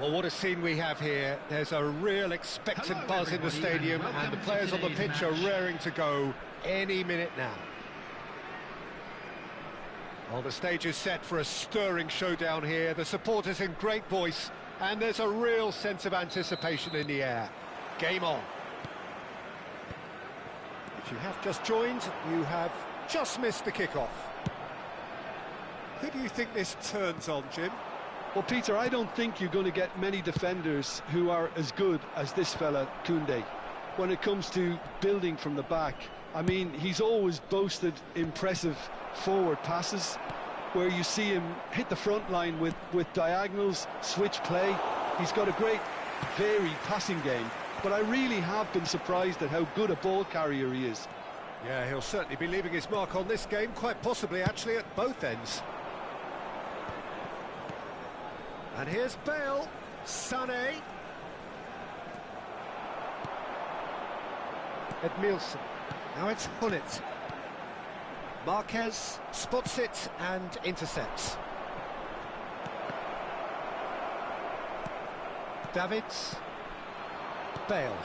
Well, what a scene we have here. There's a real expectant buzz in the stadium, and the players on the pitch are raring to go any minute now. Well, the stage is set for a stirring showdown here. The supporters in great voice, and there's a real sense of anticipation in the air. Game on. If you have just joined, you have just missed the kickoff. Who do you think this turns on, Jim? Well, Peter, I don't think you're going to get many defenders who are as good as this fella, Koundé. When it comes to building from the back, I mean, he's always boasted impressive forward passes, where you see him hit the front line with diagonals, switch play. He's got a great, varied passing game, but I really have been surprised at how good a ball carrier he is. Yeah, he'll certainly be leaving his mark on this game, quite possibly actually at both ends. And here's Bale, Sané, Edmilson, now it's Hullet. Marquez spots it and intercepts. Davids, Bale,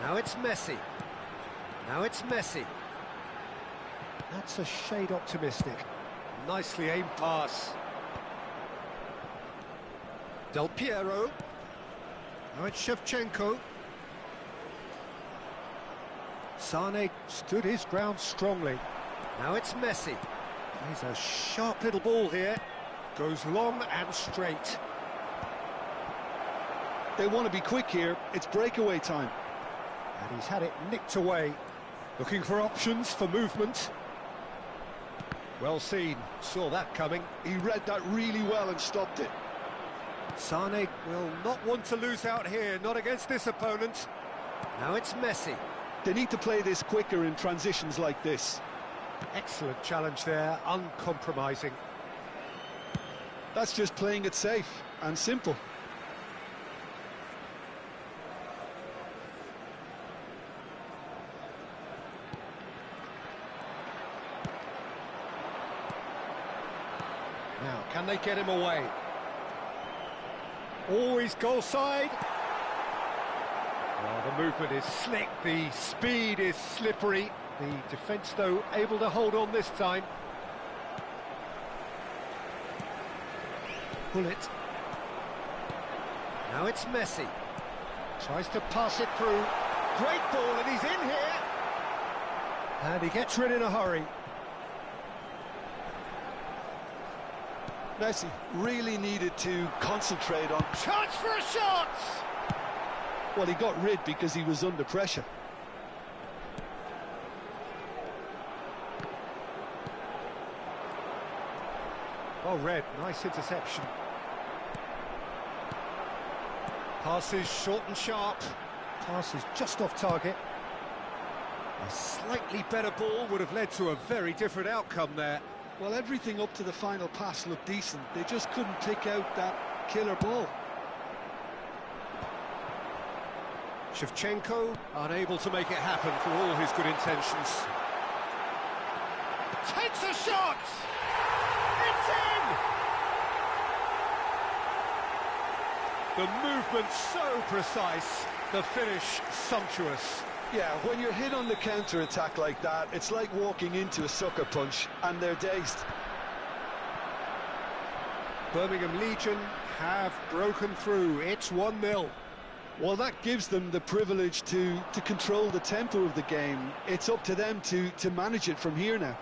now it's Messi, That's a shade optimistic. Nicely aimed pass. Del Piero. Now it's Shevchenko. Sané stood his ground strongly. Now it's Messi. He's a sharp little ball here. Goes long and straight. They want to be quick here. It's breakaway time. And he's had it nicked away. Looking for options for movement. Well seen. Saw that coming. He read that really well and stopped it. Sané will not want to lose out here, not against this opponent. Now it's Messi. They need to play this quicker in transitions like this. Excellent challenge there, uncompromising. That's just playing it safe and simple. Now, can they get him away? Always goal side. Well, the movement is slick, the speed is slippery. The defence, though, able to hold on this time. Hullet. Now it's Messi. Tries to pass it through. Great ball, and he's in here. And he gets rid in a hurry. Messi really needed to concentrate on... Chance for a shot! Well, he got rid because he was under pressure. Oh, Red, nice interception. Passes short and sharp. Passes just off target. A slightly better ball would have led to a very different outcome there. Well, everything up to the final pass looked decent. They just couldn't pick out that killer ball. Shevchenko unable to make it happen for all his good intentions. Takes a shot! It's in! The movement so precise, the finish sumptuous. Yeah, when you're hit on the counter-attack like that, it's like walking into a sucker punch, and they're dazed. Birmingham Legion have broken through. It's 1-0. Well, that gives them the privilege to control the tempo of the game. It's up to them to manage it from here now.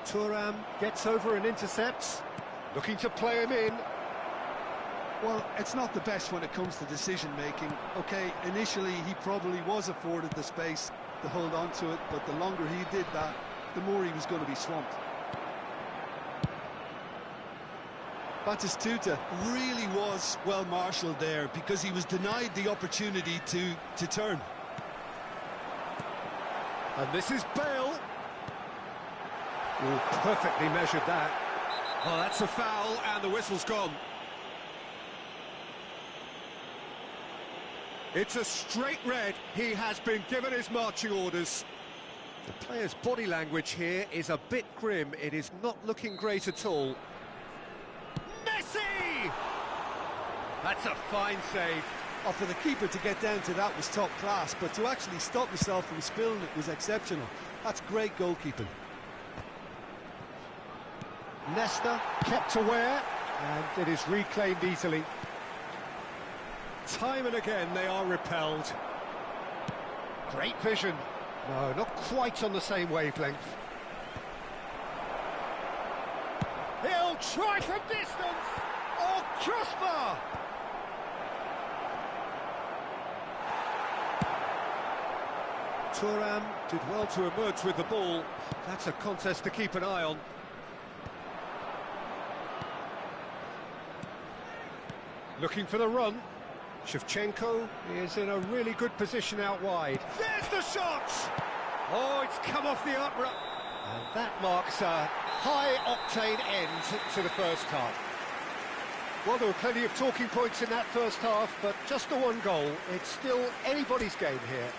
Thuram gets over and intercepts. Looking to play him in. Well, it's not the best when it comes to decision-making. Okay, initially he probably was afforded the space to hold on to it, but the longer he did that, the more he was going to be swamped. Batistuta really was well marshalled there because he was denied the opportunity to turn. And this is Bale. Oh, perfectly measured that. Oh, that's a foul, and the whistle's gone. It's a straight red. He has been given his marching orders. The player's body language here is a bit grim. It is not looking great at all. Messi! That's a fine save. Oh, for the keeper to get down to that was top class, but to actually stop himself from spilling it was exceptional. That's great goalkeeping. Nesta kept aware, and it is reclaimed easily. Time and again they are repelled. Great vision. No, not quite on the same wavelength. He'll try from distance. Oh, crossbar! Thuram did well to emerge with the ball. That's a contest to keep an eye on. Looking for the run. Shevchenko is in a really good position out wide. There's the shot! Oh, it's come off the upright. And that marks a high-octane end to the first half. Well, there were plenty of talking points in that first half, but just the one goal. It's still anybody's game here.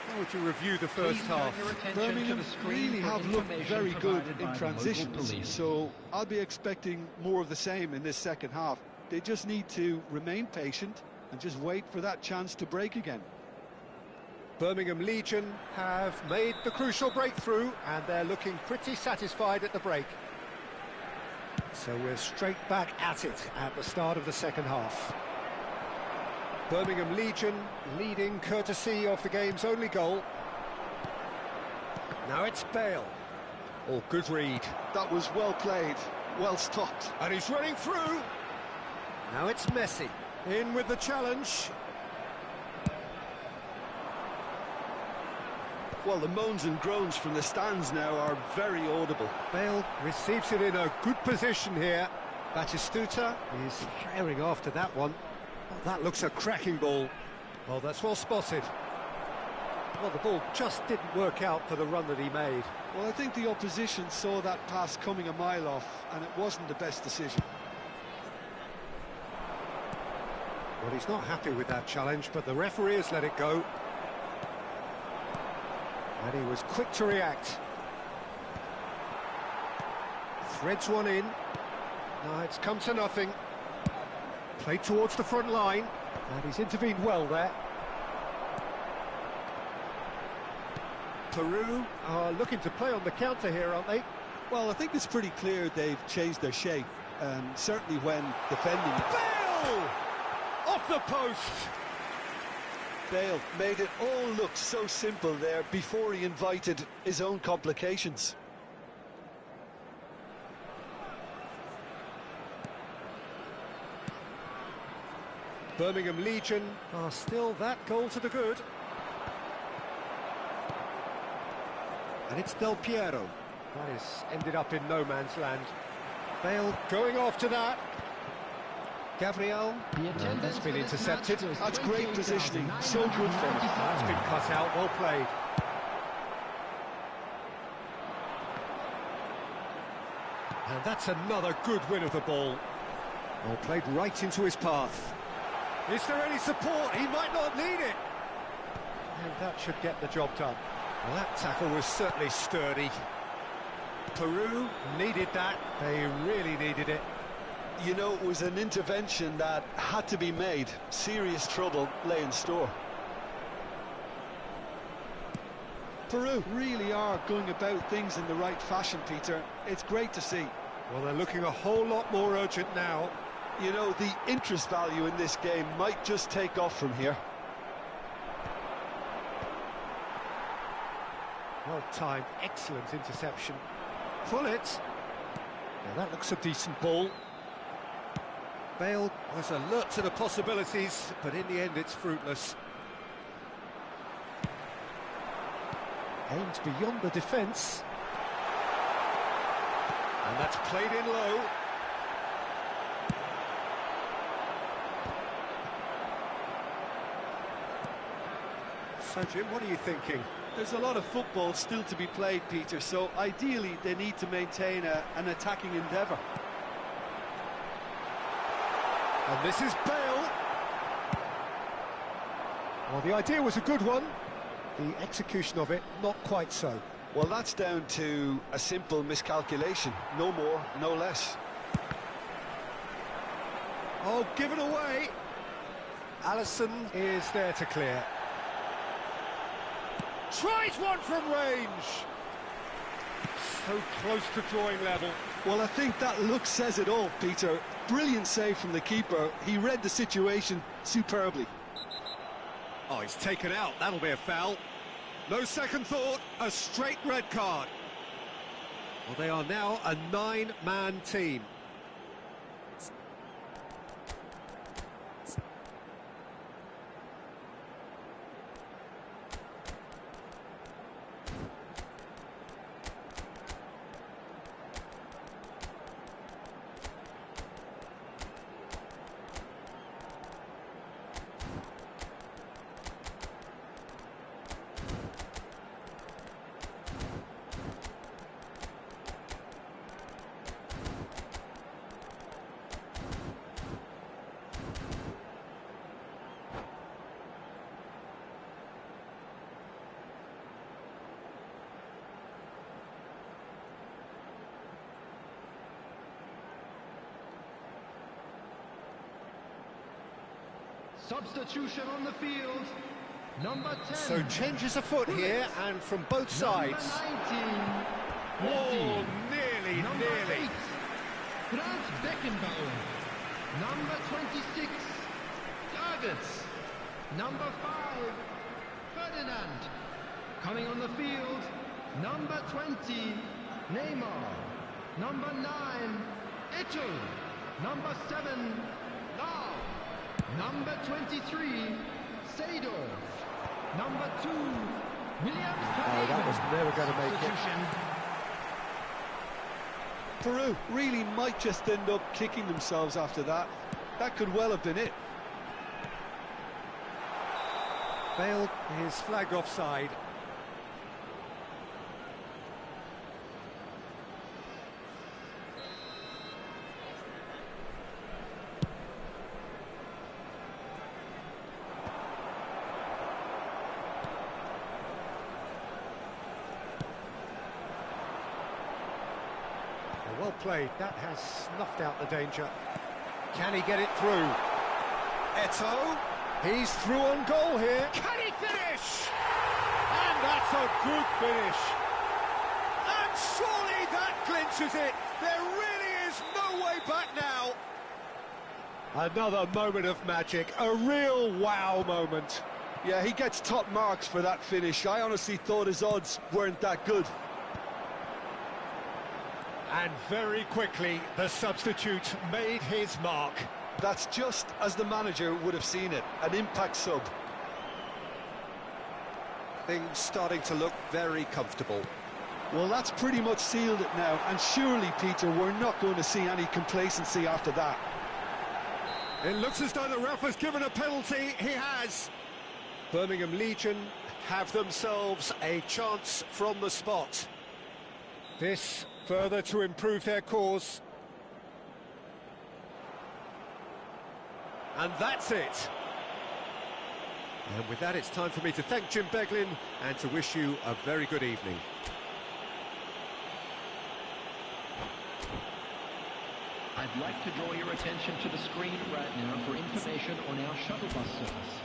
How would you review the first half? Birmingham really have looked very good in transitions, so I'll be expecting more of the same in this second half. They just need to remain patient and just wait for that chance to break again. Birmingham Legion have made the crucial breakthrough, and they're looking pretty satisfied at the break. So we're straight back at it at the start of the second half. Birmingham Legion leading courtesy of the game's only goal. Now it's Bale. Oh, good read. That was well played, well stopped. And he's running through. Now it's Messi. In with the challenge. Well, the moans and groans from the stands now are very audible. Bale receives it in a good position here. Batistuta is carrying after that one. Oh, that looks a cracking ball. Well, that's well spotted. Well, the ball just didn't work out for the run that he made. Well, I think the opposition saw that pass coming a mile off, and it wasn't the best decision. Well, he's not happy with that challenge, but the referee has let it go. And he was quick to react. Threads one in. No, it's come to nothing. Played towards the front line, and he's intervened well there. Peru are looking to play on the counter here, aren't they? Well, I think it's pretty clear they've changed their shape, certainly when defending it. Bale! Off the post! Bale made it all look so simple there before he invited his own complications. Birmingham Legion are still that goal to the good. And it's Del Piero. That has ended up in no man's land. Bale going after that. Gabriel, that's been intercepted. That's great positioning, so good for him. That's been cut out, well played. And that's another good win of the ball. Well played right into his path. Is there any support? He might not need it. And that should get the job done. Well, that tackle was certainly sturdy. Peru needed that. They really needed it. You know, it was an intervention that had to be made. Serious trouble lay in store. Peru really are going about things in the right fashion, Peter. It's great to see. Well, they're looking a whole lot more urgent now. You know, the interest value in this game might just take off from here. Well timed, excellent interception. Pull it. Now that looks a decent ball. Bale was alert to the possibilities, but in the end it's fruitless. Aimed beyond the defence. And that's played in low. So, Jim, what are you thinking? There's a lot of football still to be played, Peter, so ideally they need to maintain an attacking endeavour. And this is Bale. Well, the idea was a good one. The execution of it, not quite so. Well, that's down to a simple miscalculation. No more, no less. Oh, given away. Alisson is there to clear. Tries one from range. So close to drawing level. Well, I think that look says it all, Peter. Brilliant save from the keeper. He read the situation superbly. Oh, he's taken out. That'll be a foul. No second thought, a straight red card. Well, they are now a 9-man team. Substitution on the field, number 10. So changes afoot here, and from both sides. Number 19, Oh, nearly, number nearly. 8, Franz Beckenbauer. Number 26, Davids. Number 5, Ferdinand. Coming on the field, number 20, Neymar. Number 9, Eto'o. Number 7, Lau. Number 23, Seedorf. Number 2, Williams. Oh, that was never going to make it. Peru really might just end up kicking themselves after that. That could well have been it. Bale is flagged offside. Well played, that has snuffed out the danger. Can he get it through? Eto'o, he's through on goal here. Can he finish? And that's a good finish. And surely that clinches it. There really is no way back now. Another moment of magic, a real wow moment. Yeah, he gets top marks for that finish. I honestly thought his odds weren't that good. And very quickly, the substitute made his mark. That's just as the manager would have seen it, an impact sub. Things starting to look very comfortable. Well, that's pretty much sealed it now, and surely, Peter, we're not going to see any complacency after that. It looks as though the ref has given a penalty. He has. Birmingham Legion have themselves a chance from the spot. This further to improve their cause. And that's it. And with that, it's time for me to thank Jim Beglin and to wish you a very good evening. I'd like to draw your attention to the screen right now for information on our shuttle bus service.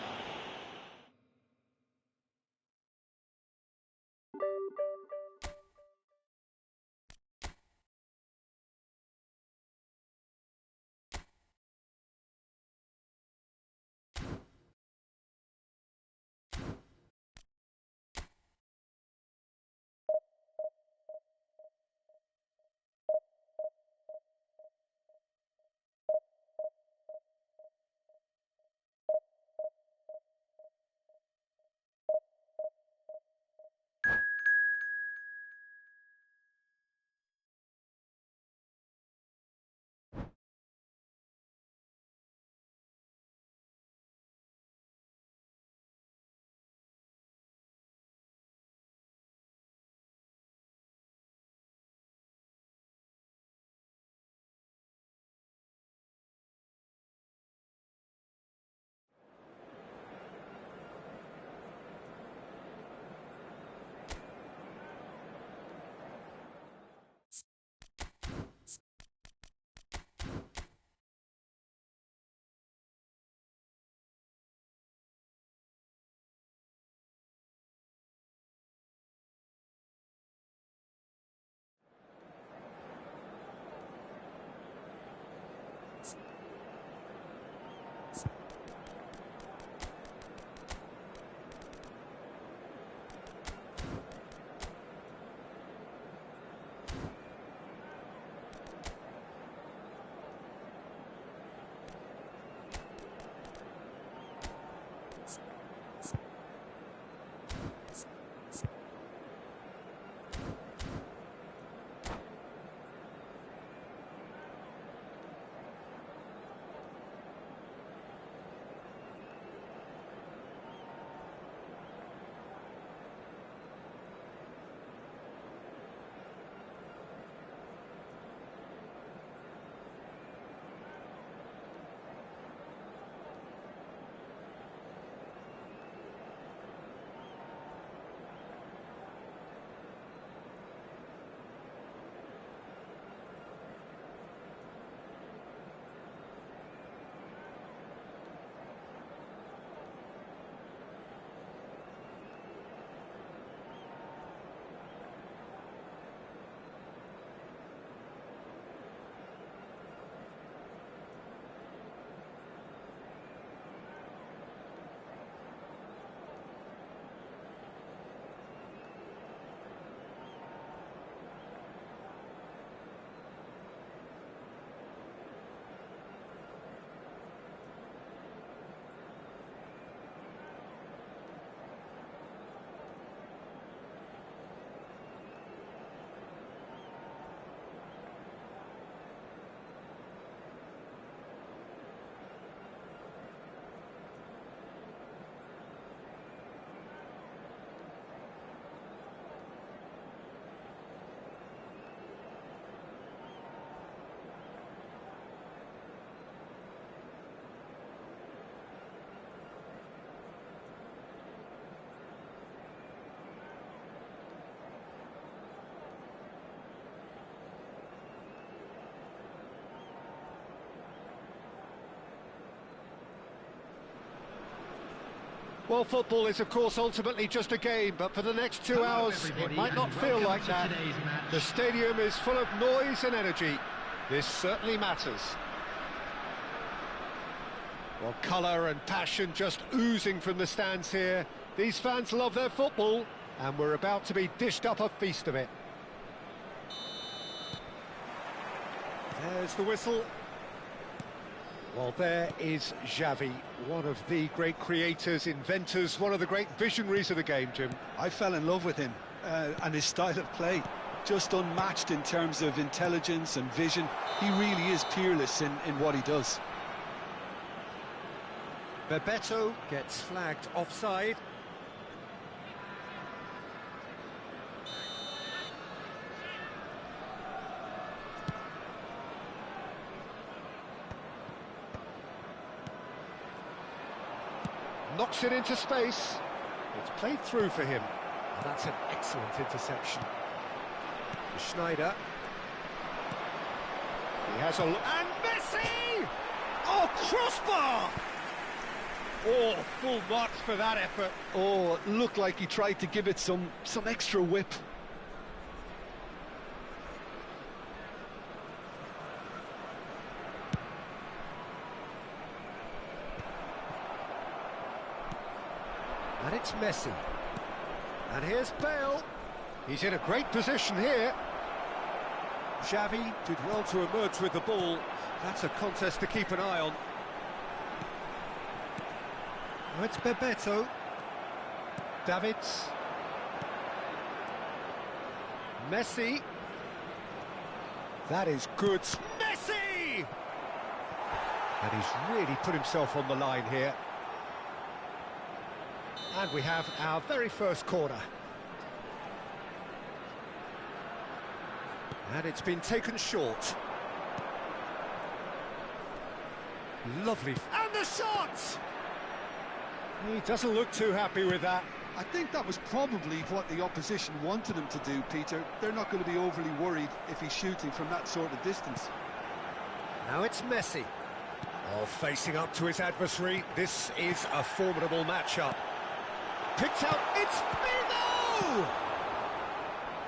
Well, football is, of course, ultimately just a game, but for the next 2 hours, it might not feel like that. The stadium is full of noise and energy. This certainly matters. Well, colour and passion just oozing from the stands here. These fans love their football, and we're about to be dished up a feast of it. There's the whistle. Well, there is Xavi, one of the great creators, inventors, one of the great visionaries of the game, Jim. I fell in love with him and his style of play. Just unmatched in terms of intelligence and vision. He really is peerless in what he does. Bebeto gets flagged offside. Knocks it into space. It's played through for him. And that's an excellent interception. Schneider. He has a... And Messi! Oh, crossbar! Oh, full marks for that effort. Oh, it looked like he tried to give it some extra whip. And it's Messi. And here's Bale. He's in a great position here. Xavi did well to emerge with the ball. That's a contest to keep an eye on. Now it's Bebeto. Davids. Messi. That is good. Messi! And he's really put himself on the line here. And we have our very first corner. And it's been taken short. Lovely. And the shot! He doesn't look too happy with that. I think that was probably what the opposition wanted him to do, Peter. They're not going to be overly worried if he's shooting from that sort of distance. Now it's Messi. Oh, facing up to his adversary. This is a formidable matchup. Picked out, it's Figo!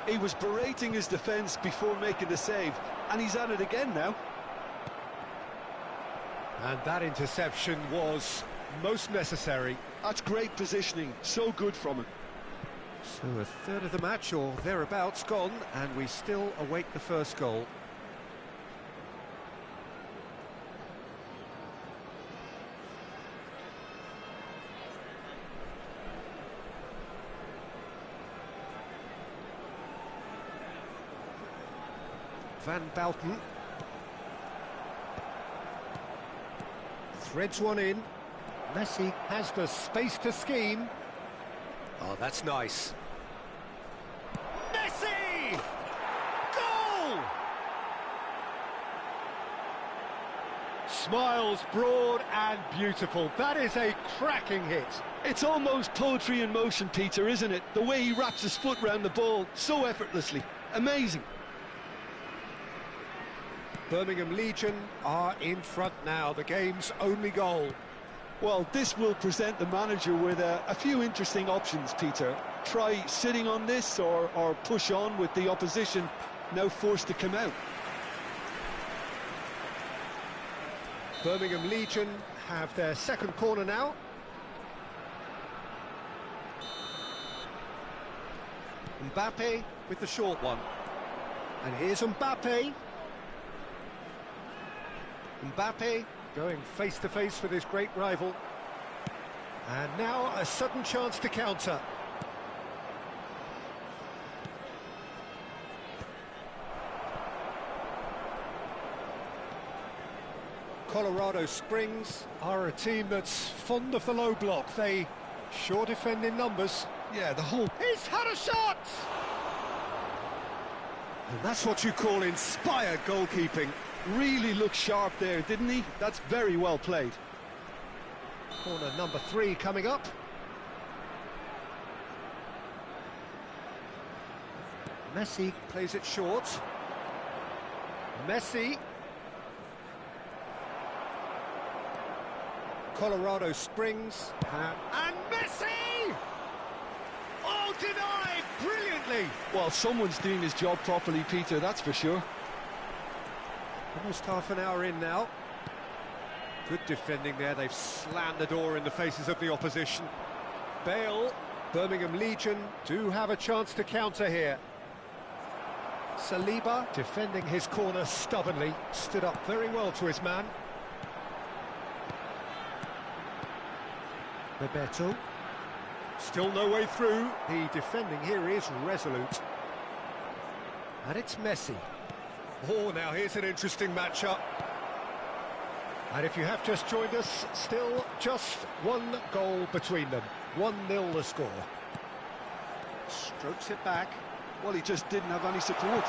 He was berating his defence before making the save, and he's at it again now. And that interception was most necessary. That's great positioning, so good from him. So a third of the match, or thereabouts, gone, and we still await the first goal. Van Bouten threads one in. Messi has the space to scheme. Oh, that's nice. Messi! Goal! Smiles broad and beautiful. That is a cracking hit. It's almost poetry in motion, Peter, isn't it? The way he wraps his foot round the ball so effortlessly. Amazing. Birmingham Legion are in front now, the game's only goal. Well, this will present the manager with a few interesting options, Peter. Try sitting on this or push on with the opposition now forced to come out. Birmingham Legion have their second corner now. Mbappe with the short one. And here's Mbappe. Mbappe going face-to-face with his great rival. And now a sudden chance to counter. Colorado Springs are a team that's fond of the low block. They sure defend in numbers. Yeah, the whole... He's had a shot! And that's what you call inspired goalkeeping. Really looked sharp there, didn't he? That's very well played. Corner number 3 coming up. Messi plays it short. Messi. Colorado Springs. And Messi! Oh, denied brilliantly! Well, someone's doing his job properly, Peter, that's for sure. Almost half an hour in now. Good defending there. They've slammed the door in the faces of the opposition. Bale, Birmingham Legion do have a chance to counter here. Saliba defending his corner stubbornly, stood up very well to his man. Bebeto, still no way through. The defending here is resolute. And it's Messi. Oh, now here's an interesting matchup. And if you have just joined us, still just one goal between them. 1-0 the score. Strokes it back. Well, he just didn't have any support.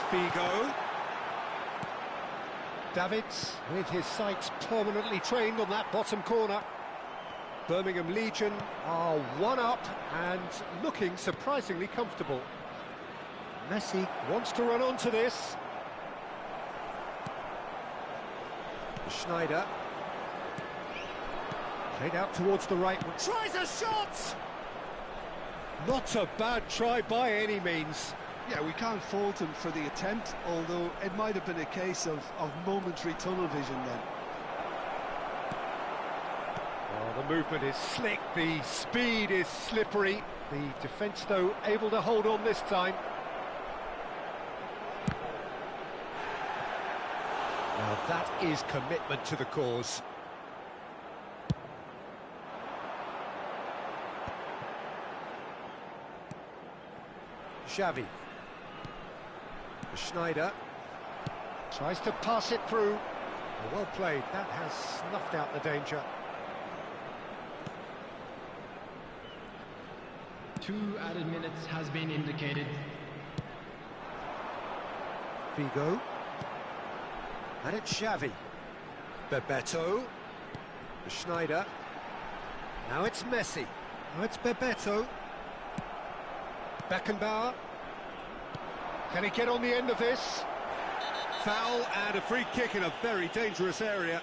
Figo. Davids, with his sights permanently trained on that bottom corner. Birmingham Legion are one up and looking surprisingly comfortable. Messi wants to run onto this. Schneider. Played out towards the right. Tries a shot! Not a bad try by any means. Yeah, we can't fault him for the attempt, although it might have been a case of momentary tunnel vision then. Oh, the movement is slick, the speed is slippery. The defence, though, able to hold on this time. Now that is commitment to the cause. Xavi. Schneider tries to pass it through. Well played, that has snuffed out the danger. 2 added minutes has been indicated. Figo. And it's Xavi. Bebeto. Schneider. Now it's Messi. Now it's Bebeto. Beckenbauer. Can he get on the end of this? Foul and a free kick in a very dangerous area.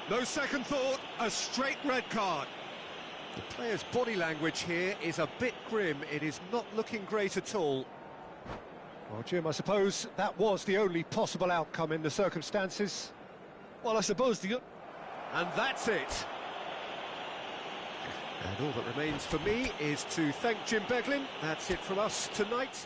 No second thought, a straight red card. The player's body language here is a bit grim. It is not looking great at all. Well, Jim, I suppose that was the only possible outcome in the circumstances. Well, I suppose the... And that's it. And all that remains for me is to thank Jim Beglin. That's it from us tonight.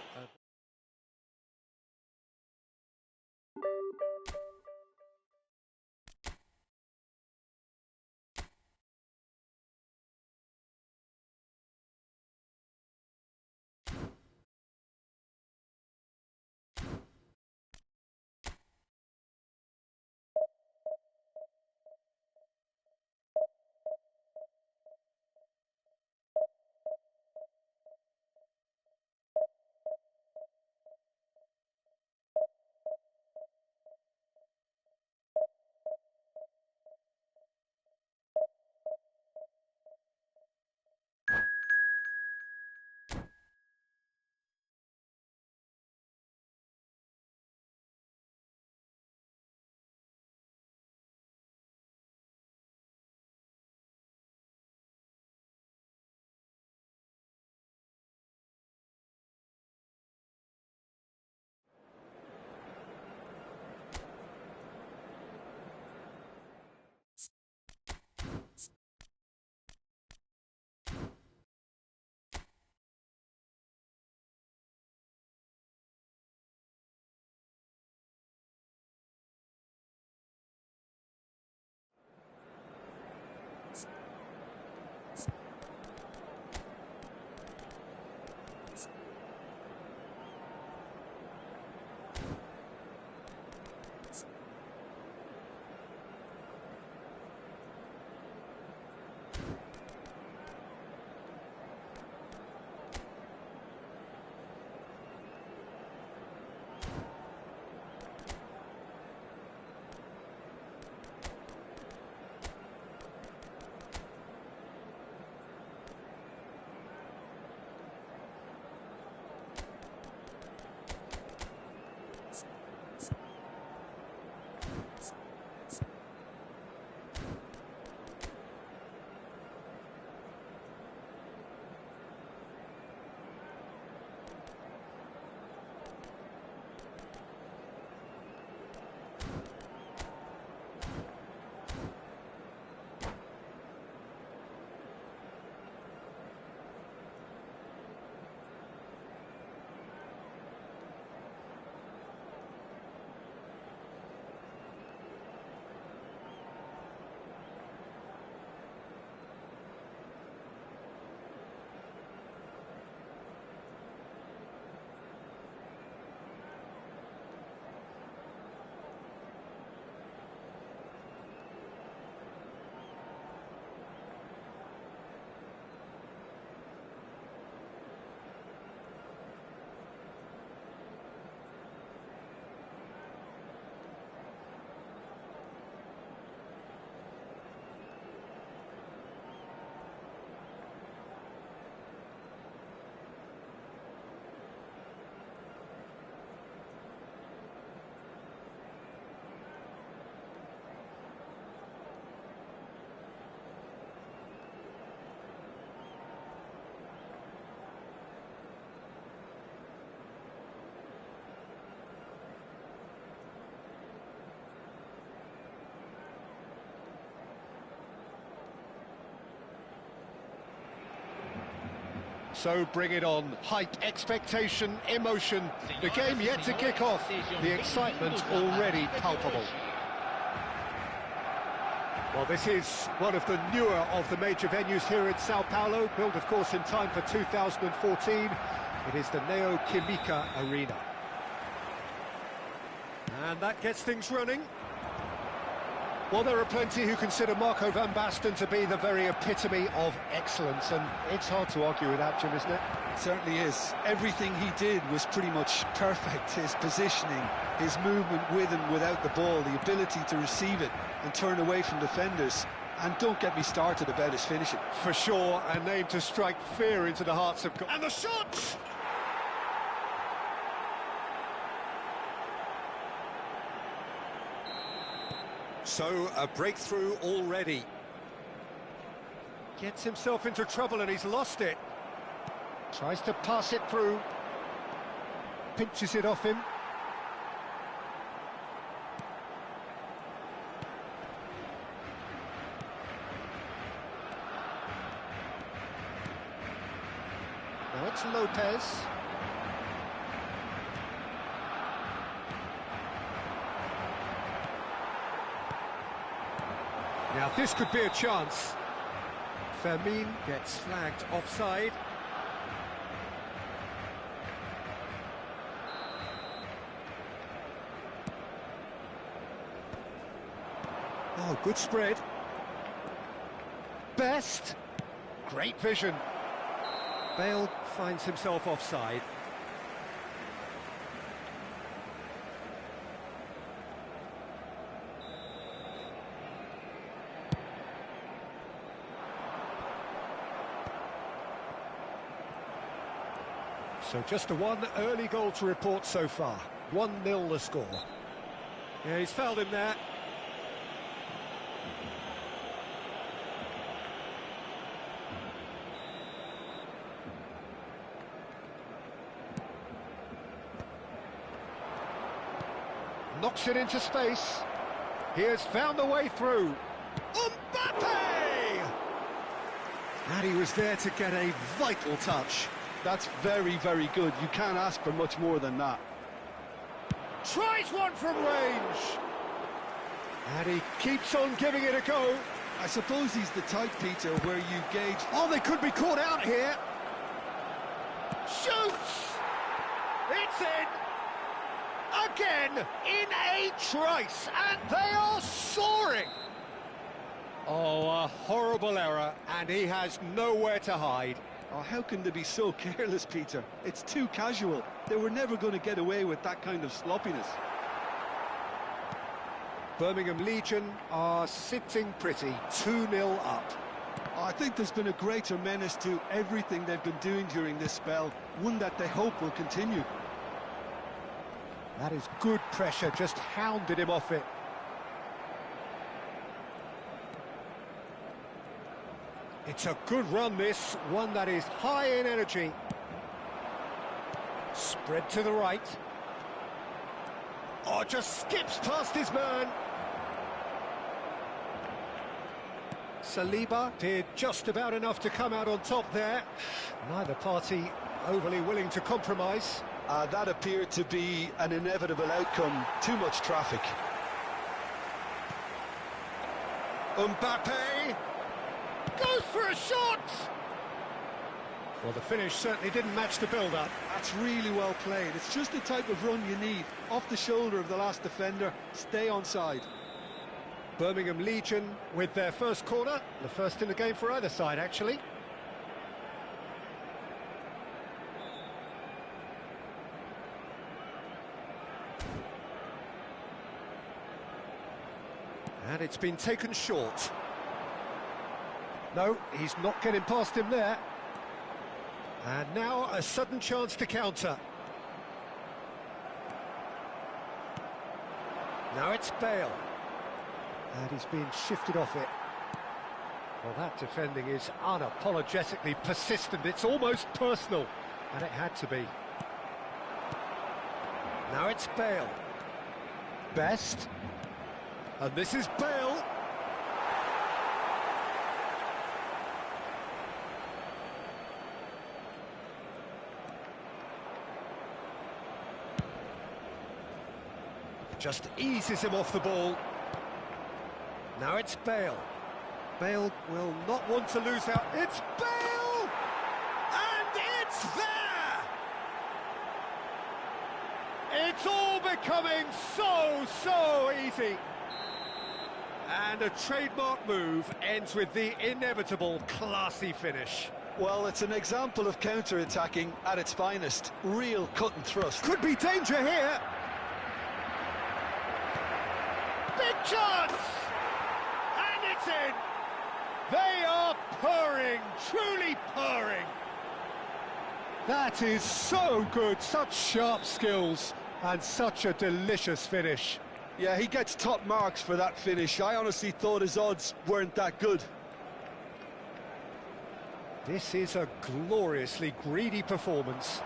So bring it on. Hype, expectation, emotion. The game yet to kick off. The excitement already palpable. Well, this is one of the newer of the major venues here in Sao Paulo, built, of course, in time for 2014. It is the Neo Química Arena. And that gets things running. Well, there are plenty who consider Marco van Basten to be the very epitome of excellence, and it's hard to argue with that, Jim, isn't it? It certainly is. Everything he did was pretty much perfect. His positioning, his movement with and without the ball, the ability to receive it and turn away from defenders. And don't get me started about his finishing. For sure, a name to strike fear into the hearts of... And the shot! So, a breakthrough already. Gets himself into trouble and he's lost it. Tries to pass it through. Pinches it off him. Now it's Lopez. Now this could be a chance. Fermin gets flagged offside. Oh, good spread. Best. Great vision. Bale finds himself offside. So just the one early goal to report so far. 1-0 the score. Yeah, he's fouled him there. Knocks it into space. He has found the way through. Mbappe! And he was there to get a vital touch. That's very, very good. You can't ask for much more than that. Tries one from range. And he keeps on giving it a go. I suppose he's the type, Peter, where you gauge... Oh, they could be caught out here. Shoots! It's in! Again, in a trice, and they are soaring! Oh, a horrible error, and he has nowhere to hide. Oh, how can they be so careless, Peter? It's too casual. They were never going to get away with that kind of sloppiness. Birmingham Legion are sitting pretty, 2-0 up. Oh, I think there's been a greater menace to everything they've been doing during this spell, one that they hope will continue. That is good pressure, just hounded him off it. It's a good run, this, one that is high in energy. Spread to the right. Oh, just skips past his man. Saliba did just about enough to come out on top there. Neither party overly willing to compromise. That appeared to be an inevitable outcome. Too much traffic. Mbappe goes for a shot! Well, the finish certainly didn't match the build-up. That's really well played. It's just the type of run you need. Off the shoulder of the last defender, stay onside. Birmingham Legion with their first corner. The first in the game for either side, actually. And it's been taken short. No, he's not getting past him there. And now a sudden chance to counter. Now it's Bale. And he's been shifted off it. Well, that defending is unapologetically persistent. It's almost personal. And it had to be. Now it's Bale. Best. And this is Bale. Just eases him off the ball. Now it's Bale. Bale will not want to lose out. It's Bale! And it's there! It's all becoming so easy. And a trademark move ends with the inevitable classy finish. Well, it's an example of counter-attacking at its finest. Real cut and thrust. Could be danger here. Big chance! And it's in! They are purring, truly purring. That is so good, such sharp skills and such a delicious finish. Yeah, he gets top marks for that finish. I honestly thought his odds weren't that good. This is a gloriously greedy performance.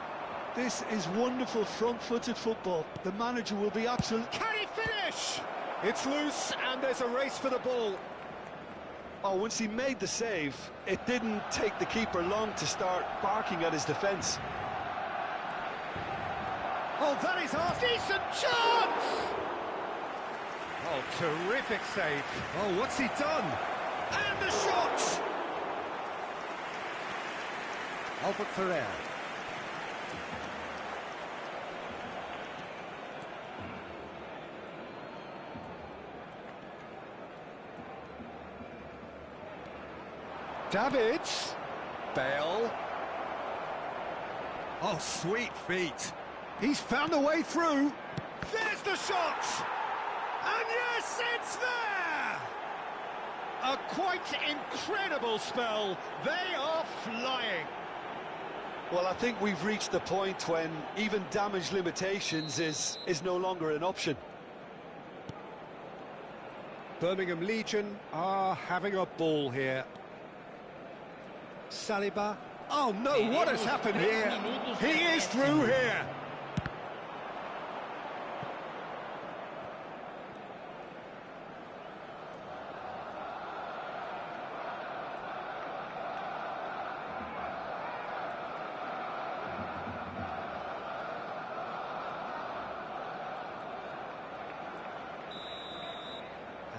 This is wonderful front-footed football. The manager will be absolute... Can he finish? It's loose and there's a race for the ball. Oh, once he made the save, it didn't take the keeper long to start barking at his defence. Oh, that is a decent chance! Oh, terrific save. Oh, what's he done? And the shot! Albert Ferrer. Davids. Bale. Oh, sweet feet. He's found a way through. There's the shot! And yes, it's there! A quite incredible spell. They are flying. Well, I think we've reached the point when even damage limitations is no longer an option. Birmingham Legion are having a ball here. Saliba. Oh no, what has happened here? He is through here.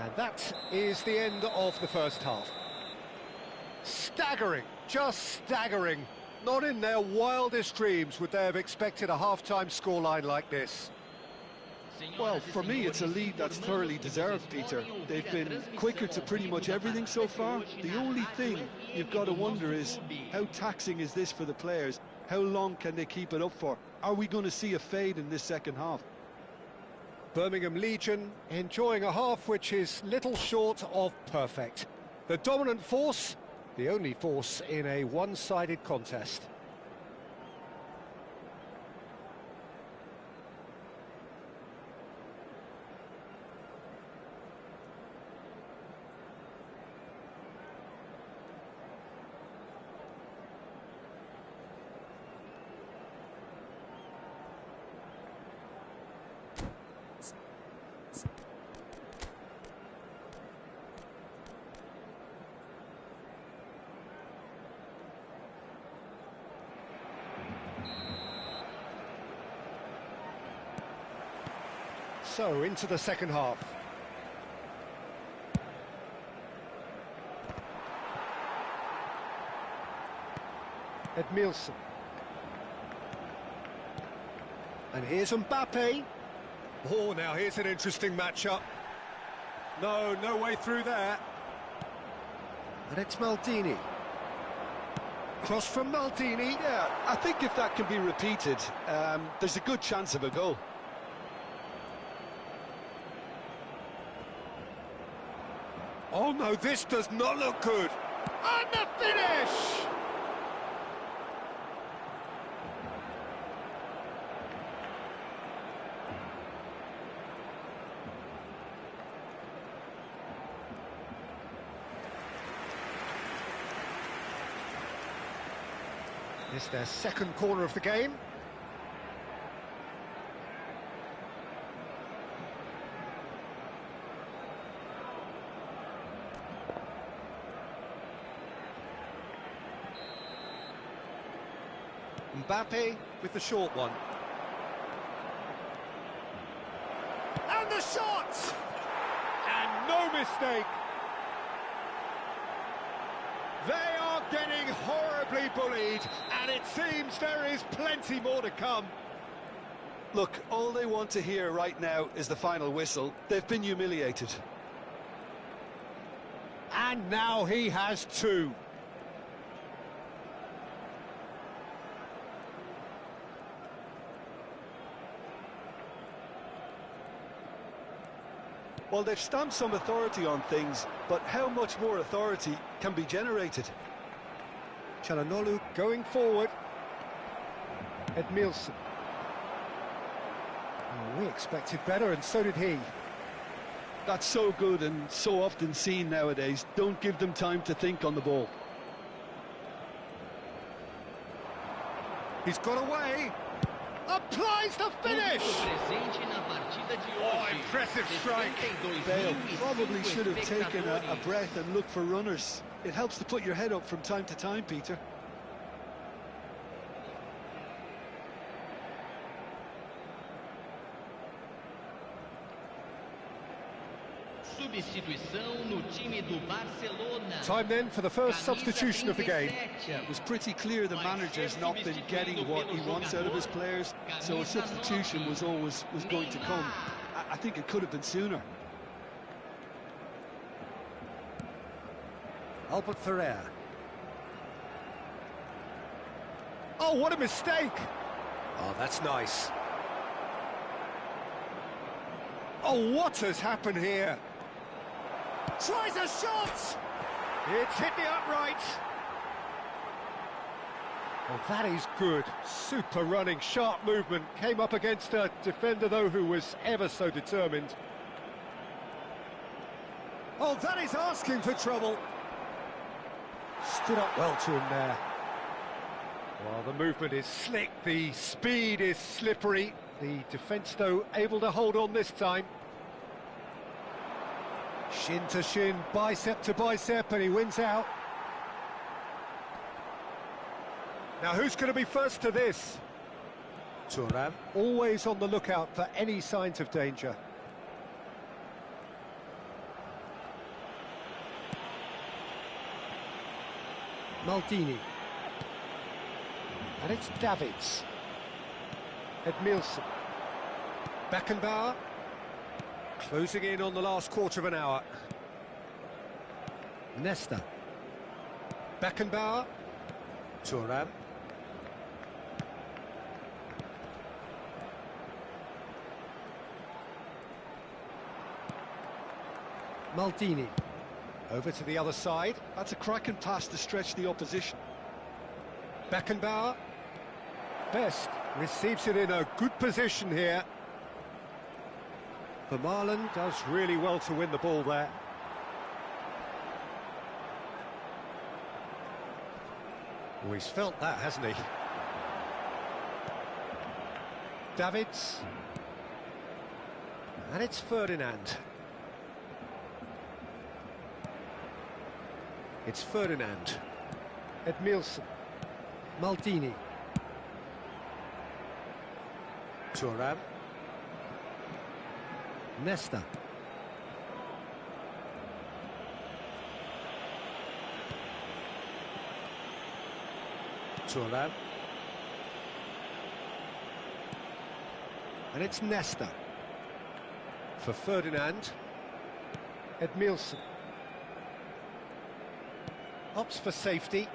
And that is the end of the first half. Staggering, just staggering. Not in their wildest dreams would they have expected a half-time scoreline like this. Well, for me, it's a lead that's thoroughly deserved, Peter. They've been quicker to pretty much everything so far. The only thing you've got to wonder is, how taxing is this for the players? How long can they keep it up for? Are we going to see a fade in this second half? Birmingham Legion enjoying a half which is little short of perfect. The dominant force, the only force in a one-sided contest. So, into the second half. Edmilson. And here's Mbappe. Oh, now here's an interesting matchup. No way through there. And it's Maldini. Cross from Maldini. Yeah, I think if that can be repeated, there's a good chance of a goal. Oh no, this does not look good. And the finish! It's their second corner of the game. Mbappe with the short one. And shot! And no mistake. They are getting horribly bullied, and it seems there is plenty more to come. Look, all they want to hear right now is the final whistle. They've been humiliated. And now he has two. Well, they've stamped some authority on things, but how much more authority can be generated? Çalhanoğlu going forward. Edmilson. Oh, we expected better, and so did he. That's so good and so often seen nowadays. Don't give them time to think on the ball. He's got away. Applies the finish! Oh, impressive strike. Bale probably should have taken a breath and looked for runners. It helps to put your head up from time to time, Peter. Substituição no time do Barcelona. Time then for the first substitution of the game. Yeah, it was pretty clear the manager's not been getting what he wants out of his players, so a substitution was going to come. I think it could have been sooner. Albert Ferrer. Oh, what a mistake! Oh, that's nice. Oh, what has happened here? Tries a shot! It's hit the upright. Oh, that is good. Super running, sharp movement. Came up against a defender, though, who was ever so determined. Oh, that is asking for trouble. Stood up well to him there. Well, the movement is slick, the speed is slippery. The defence, though, able to hold on this time. Shin to shin, bicep to bicep, and he wins out. Now, who's going to be first to this? Thuram, always on the lookout for any signs of danger. Maldini. And it's Davids. Edmilson. Beckenbauer. Closing in on the last quarter of an hour. Nesta. Beckenbauer. Thuram. Maldini. Over to the other side. That's a cracking pass to stretch the opposition. Beckenbauer. Best receives it in a good position here. Vermaelen does really well to win the ball there. Oh, he's felt that, hasn't he? Davids. And it's Ferdinand. It's Ferdinand. Edmilson. Maldini. Thuram. Nesta. Thuram. And it's Nesta. For Ferdinand. Edmilson. Opts for safety.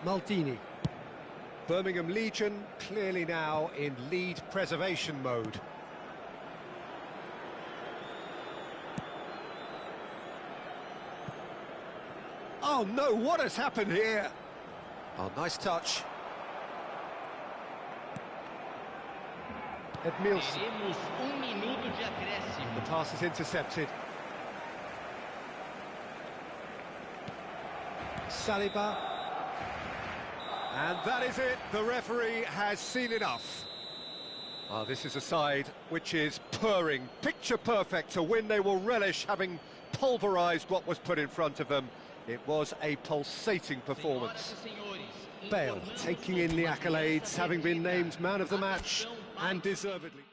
Maldini. Birmingham Legion clearly now in lead preservation mode. Oh no, what has happened here? Oh, nice touch. Edmilson. The pass is intercepted. Saliba. And that is it. The referee has seen enough. Oh, this is a side which is purring, picture perfect to win. They will relish having pulverised what was put in front of them. It was a pulsating performance. Senhoras e senhores, Bale taking in the accolades, having been named man of the match, and deservedly.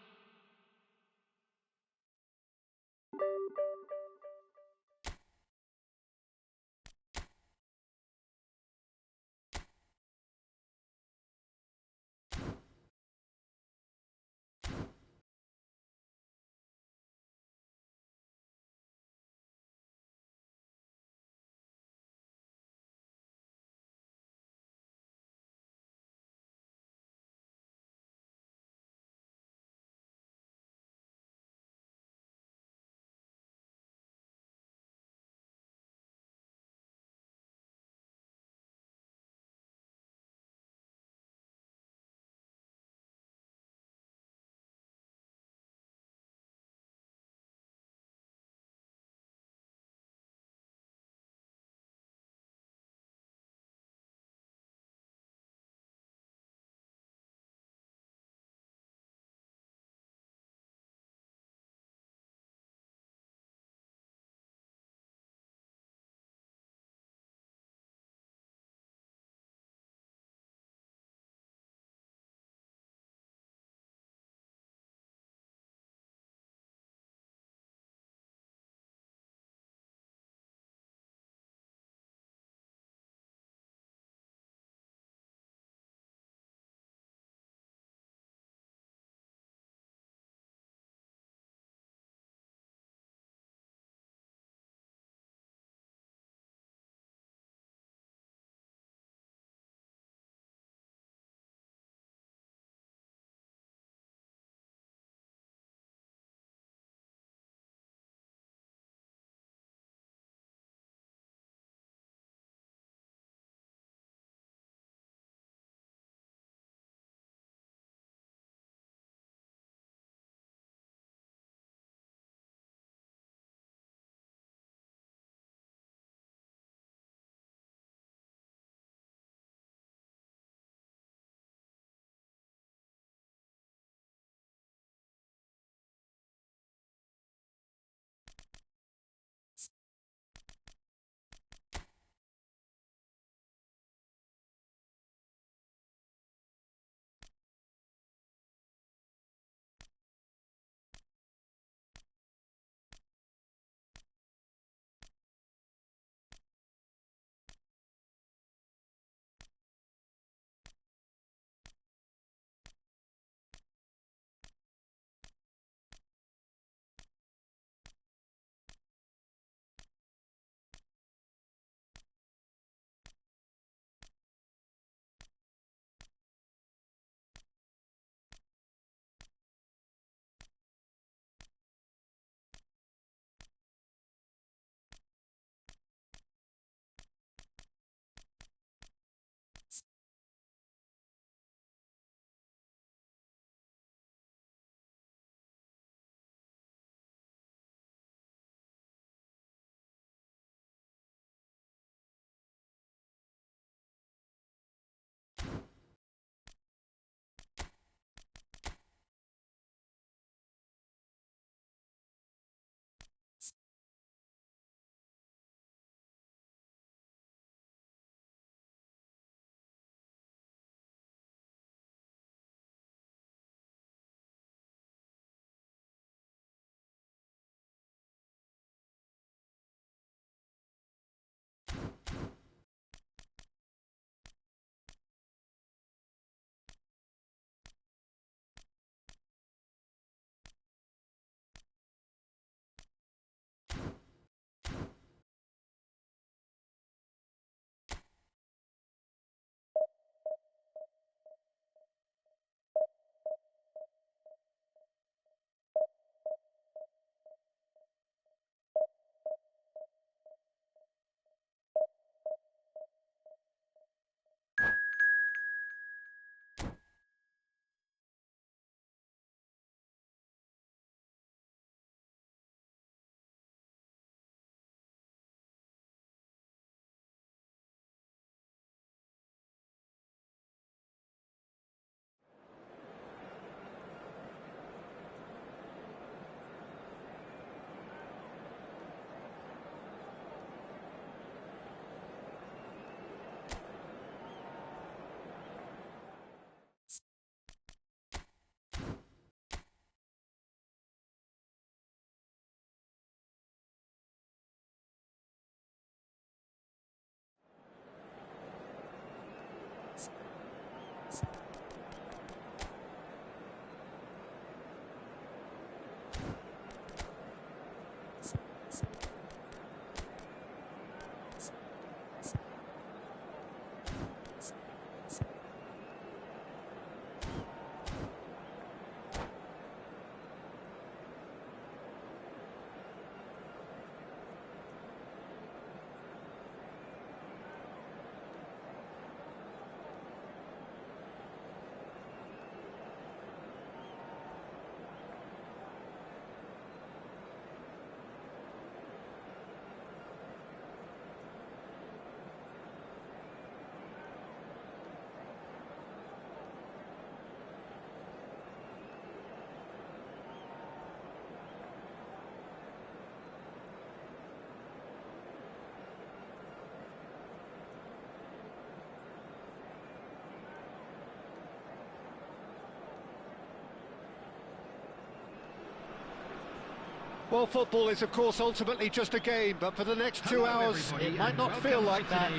Well, football is, of course, ultimately just a game, but for the next 2 hours, it might not feel like that.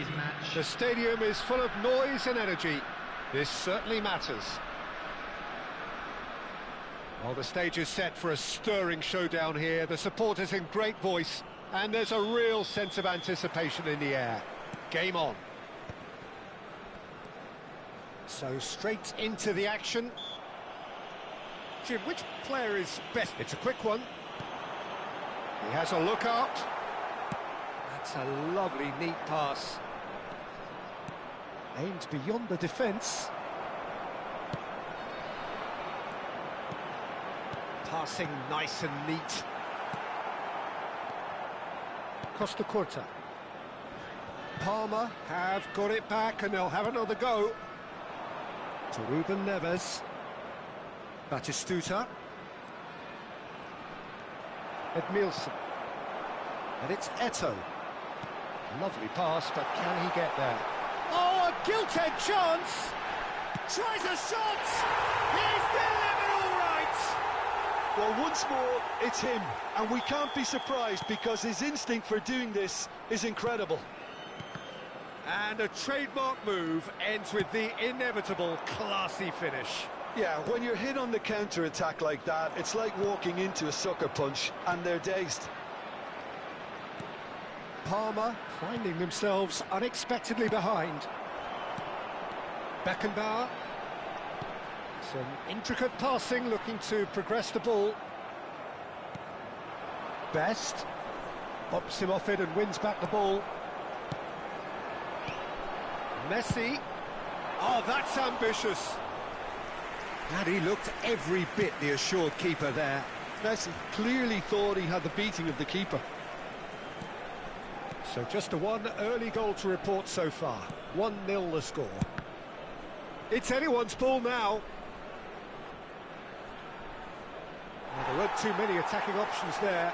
The stadium is full of noise and energy. This certainly matters. Well, the stage is set for a stirring showdown here. The supporters in great voice, and there's a real sense of anticipation in the air. Game on. So straight into the action. Jim, which player is best? It's a quick one. He has a look out. That's a lovely, neat pass. Aimed beyond the defence. Passing nice and neat. Costa Curta. Palmer have got it back and they'll have another go. To Ruben Neves. Batistuta. Edmilson. And it's Eto'o. Lovely pass, but can he get there? Oh, a gilt-edged chance! Tries a shot! He's delivered all right! Well, once more, it's him, and we can't be surprised because his instinct for doing this is incredible. And a trademark move ends with the inevitable classy finish. Yeah, when you're hit on the counter-attack like that, it's like walking into a sucker punch, and they're dazed. Palmer finding themselves unexpectedly behind. Beckenbauer. Some intricate passing, looking to progress the ball. Best. Pops him off it and wins back the ball. Messi. Oh, that's ambitious. And he looked every bit the assured keeper there. Messi clearly thought he had the beating of the keeper. So just a one early goal to report so far. 1-0 the score. It's anyone's ball now. Well, there weren't too many attacking options there.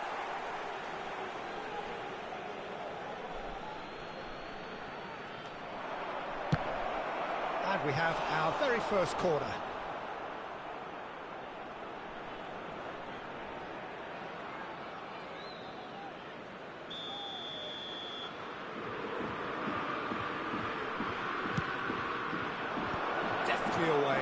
And we have our very first corner. Away.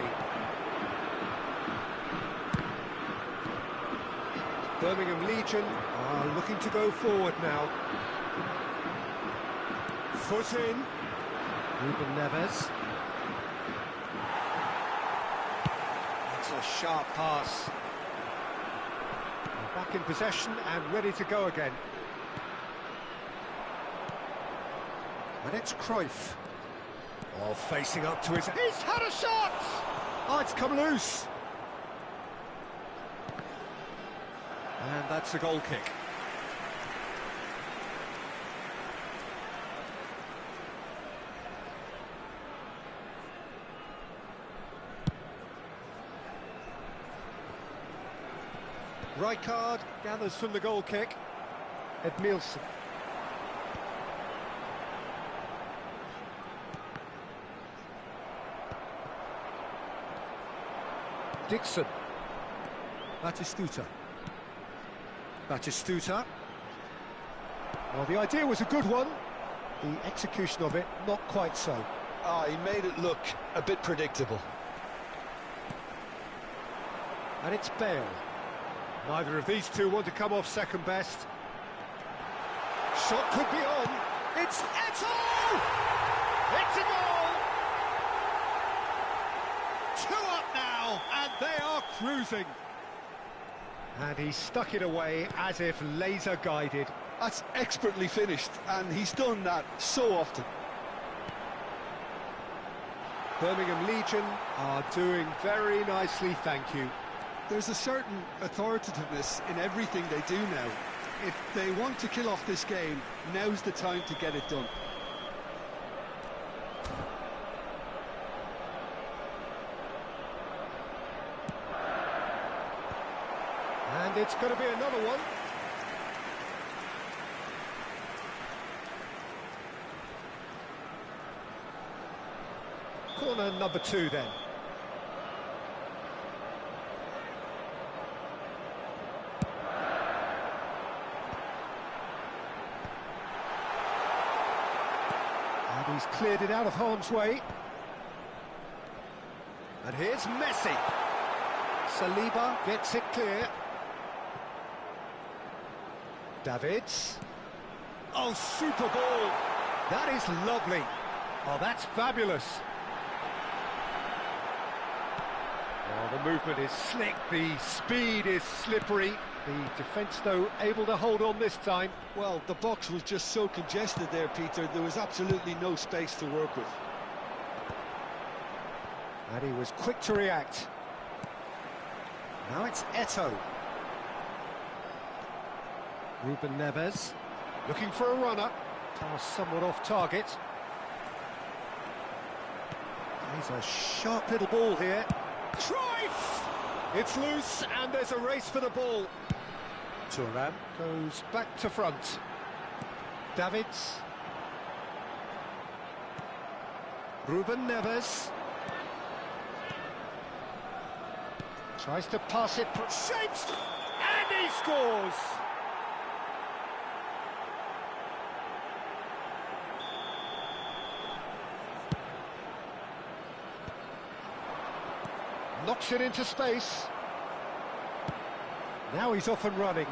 Birmingham Legion are looking to go forward now. Foot in. Ruben Neves. That's a sharp pass. We're back in possession and ready to go again. And it's Cruyff. Oh, facing up to his... He's had a shot! Oh, it's come loose. And that's a goal kick. Rijkaard gathers from the goal kick. Edmilson. Dixon. Batistuta. Batistuta. Well, the idea was a good one. The execution of it, not quite so. Ah, he made it look a bit predictable. And it's Bale. Neither of these two want to come off second best. Shot could be on. It's Eto'o! It's a goal! 2 up now, and they are cruising. And he stuck it away as if laser guided. That's expertly finished, and he's done that so often. Birmingham Legion are doing very nicely, thank you. There's a certain authoritativeness in everything they do now. If they want to kill off this game, now's the time to get it done. And it's going to be another one. Corner number 2 then. He's cleared it out of harm's way. And here's Messi. Saliba gets it clear. Davids. Oh, super ball. That is lovely. Oh, that's fabulous. Oh, the movement is slick, the speed is slippery. The defence, though, able to hold on this time. Well, the box was just so congested there, Peter. There was absolutely no space to work with. And he was quick to react. Now it's Eto'o. Ruben Neves, looking for a runner. Pass somewhat off target. He's a sharp little ball here. Cruyff! It's loose, and there's a race for the ball. Thuram goes back to front. Davids. Ruben Neves. Tries to pass it, shapes, and he scores! Knocks it into space. Now he's off and running.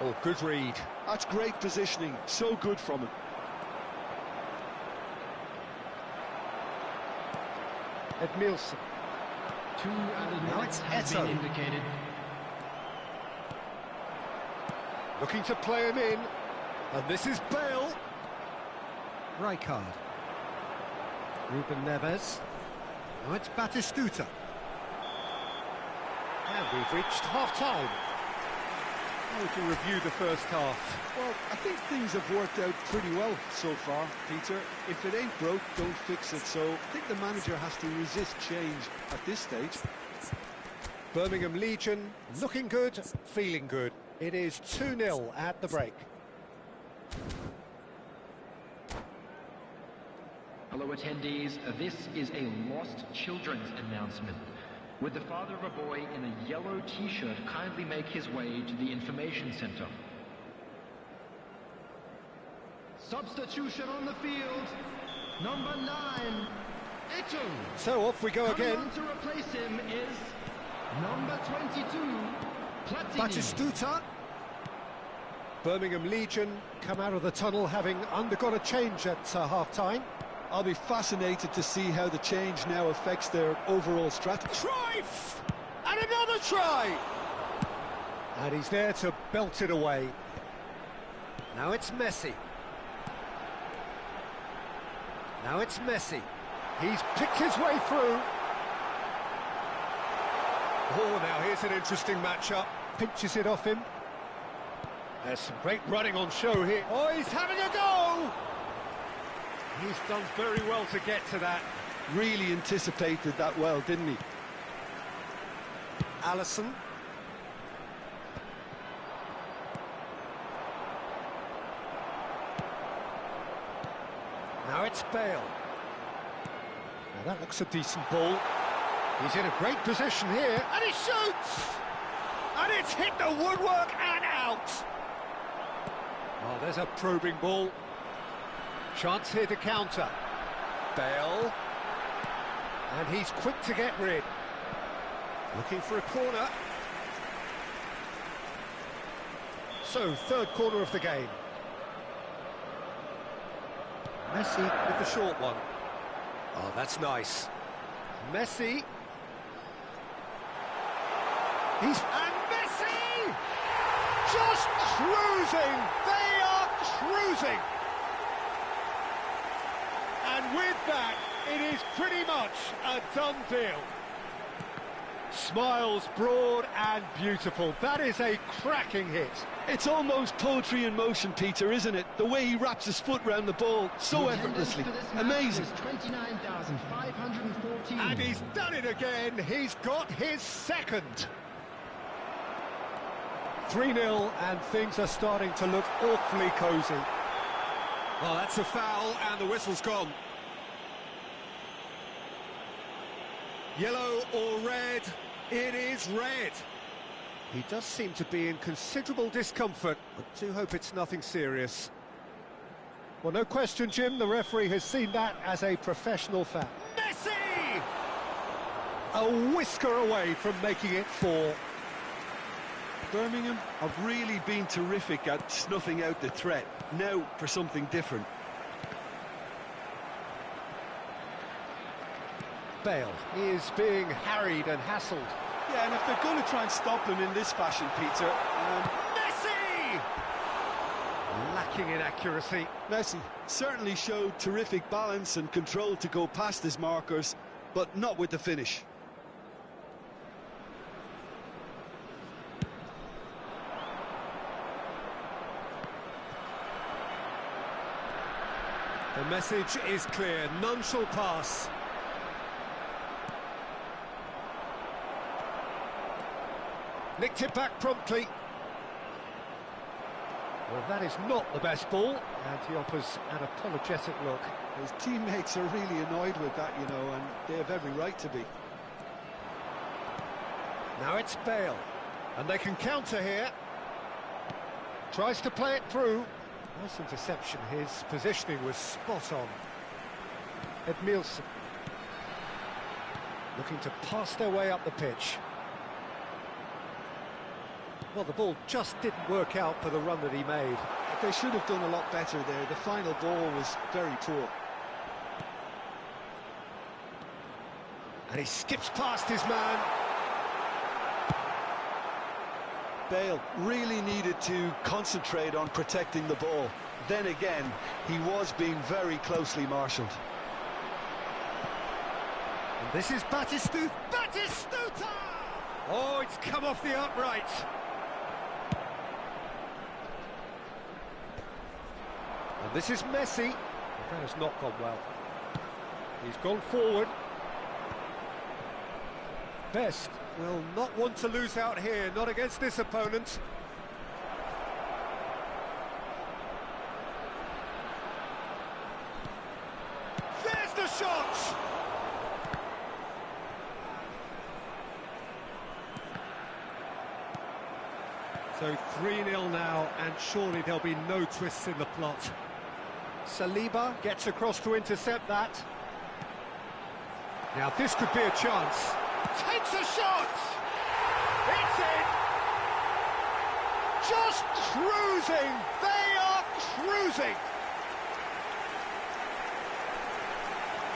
Oh, good read. That's great positioning, so good from him. Edmilson. Two added Now minutes it's have Eto'o. been indicated. Looking to play him in. And this is Bale. Rijkaard. Ruben Neves. Now it's Batistuta. And we've reached half-time. We can review the first half. Well, I think things have worked out pretty well so far, Peter. If it ain't broke, don't fix it. So I think the manager has to resist change at this stage. Birmingham Legion looking good, feeling good. It is 2-0 at the break. Hello attendees, this is a lost children's announcement. Would the father of a boy in a yellow t-shirt kindly make his way to the information center? Substitution on the field, number 9, Eto'o. So off we go Coming again. on to replace him is number 22, Platini. Batistuta. Birmingham Legion come out of the tunnel having undergone a change at half-time. I'll be fascinated to see how the change now affects their overall strategy. Cruyff! And another try! And he's there to belt it away. Now it's Messi. Now it's Messi. He's picked his way through. Oh, now here's an interesting matchup. Pinches it off him. There's some great running on show here. Oh, he's having a go! He's done very well to get to that. Really anticipated that well, didn't he? Alisson. Now it's Bale. Now that looks a decent ball. He's in a great position here, and he shoots! And it's hit the woodwork and out! Oh, there's a probing ball. Chance here to counter. Bale. And he's quick to get rid. Looking for a corner. So, third corner of the game. Messi with the short one. Oh, that's nice. Messi. And Messi! Just cruising! They are cruising! And with that, it is pretty much a done deal. Smiles broad and beautiful. That is a cracking hit. It's almost poetry in motion, Peter, isn't it? The way he wraps his foot round the ball so effortlessly. Amazing. 29,514. And he's done it again. He's got his second. 3-0, and things are starting to look awfully cosy. Oh, that's a foul, and the whistle's gone. Yellow or red? It is red. He does seem to be in considerable discomfort, but do hope it's nothing serious. Well, no question, Jim, the referee has seen that as a professional foul. Messi! A whisker away from making it 4. Birmingham have really been terrific at snuffing out the threat. Now for something different. Bale is being harried and hassled. Yeah, and if they're going to try and stop him in this fashion, Peter... Messi! Lacking in accuracy. Messi certainly showed terrific balance and control to go past his markers, but not with the finish. The message is clear, none shall pass. Nicked it back promptly. Well, that is not the best ball, and he offers an apologetic look. His teammates are really annoyed with that, you know, and they have every right to be. Now it's Bale, and they can counter here. Tries to play it through. Nice interception, his positioning was spot on. Edmilson. Looking to pass their way up the pitch. Well, the ball just didn't work out for the run that he made. They should have done a lot better there. The final ball was very poor. And he skips past his man. Bale really needed to concentrate on protecting the ball. Then again, he was being very closely marshalled. And this is Batistuta! Oh, it's come off the upright. And this is Messi. That has not gone well. He's gone forward. Best will not want to lose out here, not against this opponent. There's the shot! So 3-0 now, and surely there'll be no twists in the plot. Saliba gets across to intercept that. Now this could be a chance. Takes a shot! It's in! Just cruising! They are cruising!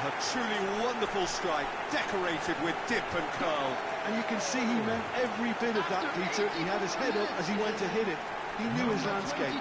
A truly wonderful strike, decorated with dip and curl. And you can see he meant every bit of that, Peter. He had his head up as he went to hit it. He knew his landscape.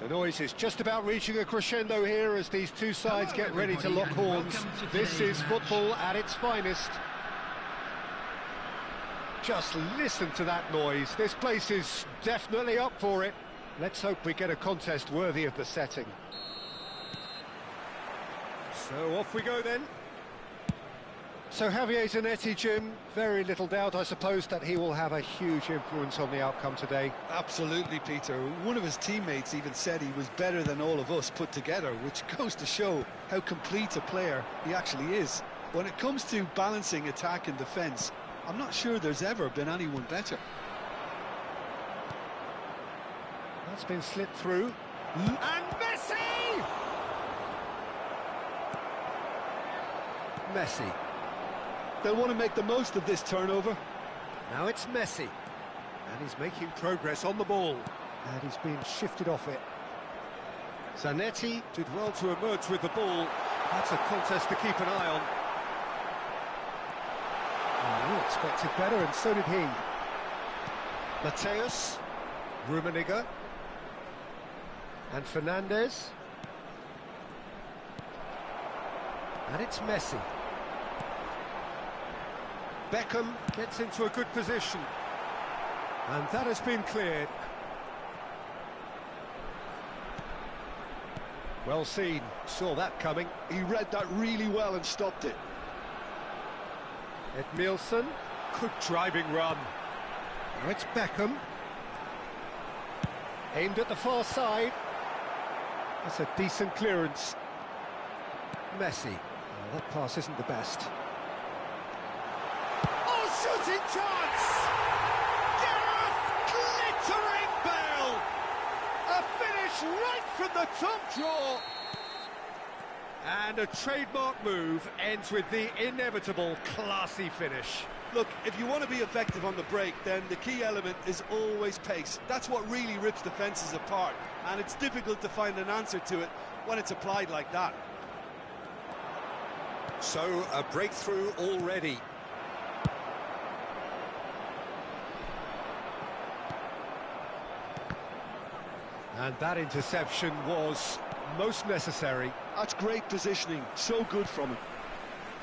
The noise is just about reaching a crescendo here as these two sides get ready to lock horns. This is football at its finest. Just listen to that noise. This place is definitely up for it. Let's hope we get a contest worthy of the setting. So off we go then. So Javier Zanetti, Jim, very little doubt, I suppose, that he will have a huge influence on the outcome today. Absolutely, Peter. One of his teammates even said he was better than all of us put together, which goes to show how complete a player he actually is. When it comes to balancing attack and defence, I'm not sure there's ever been anyone better. That's been slipped through. And Messi! Messi. They'll want to make the most of this turnover. Now it's Messi. And he's making progress on the ball. And he's being shifted off it. Zanetti did well to emerge with the ball. That's a contest to keep an eye on. Oh, we expected better, and so did he. Mateus, Rummenigge, and Fernandes. And it's Messi. Beckham gets into a good position. And that has been cleared. Well seen, saw that coming. He read that really well and stopped it. Edmilson, good driving run. Now it's Beckham. Aimed at the far side. That's a decent clearance. Messi. Oh, that pass isn't the best. Oh, shooting chance! Gareth glittering Bale! A finish right from the top draw. And a trademark move ends with the inevitable classy finish. Look, if you want to be effective on the break, then the key element is always pace. That's what really rips defences apart, and it's difficult to find an answer to it when it's applied like that. So, a breakthrough already. And that interception was most necessary. That's great positioning, so good from him.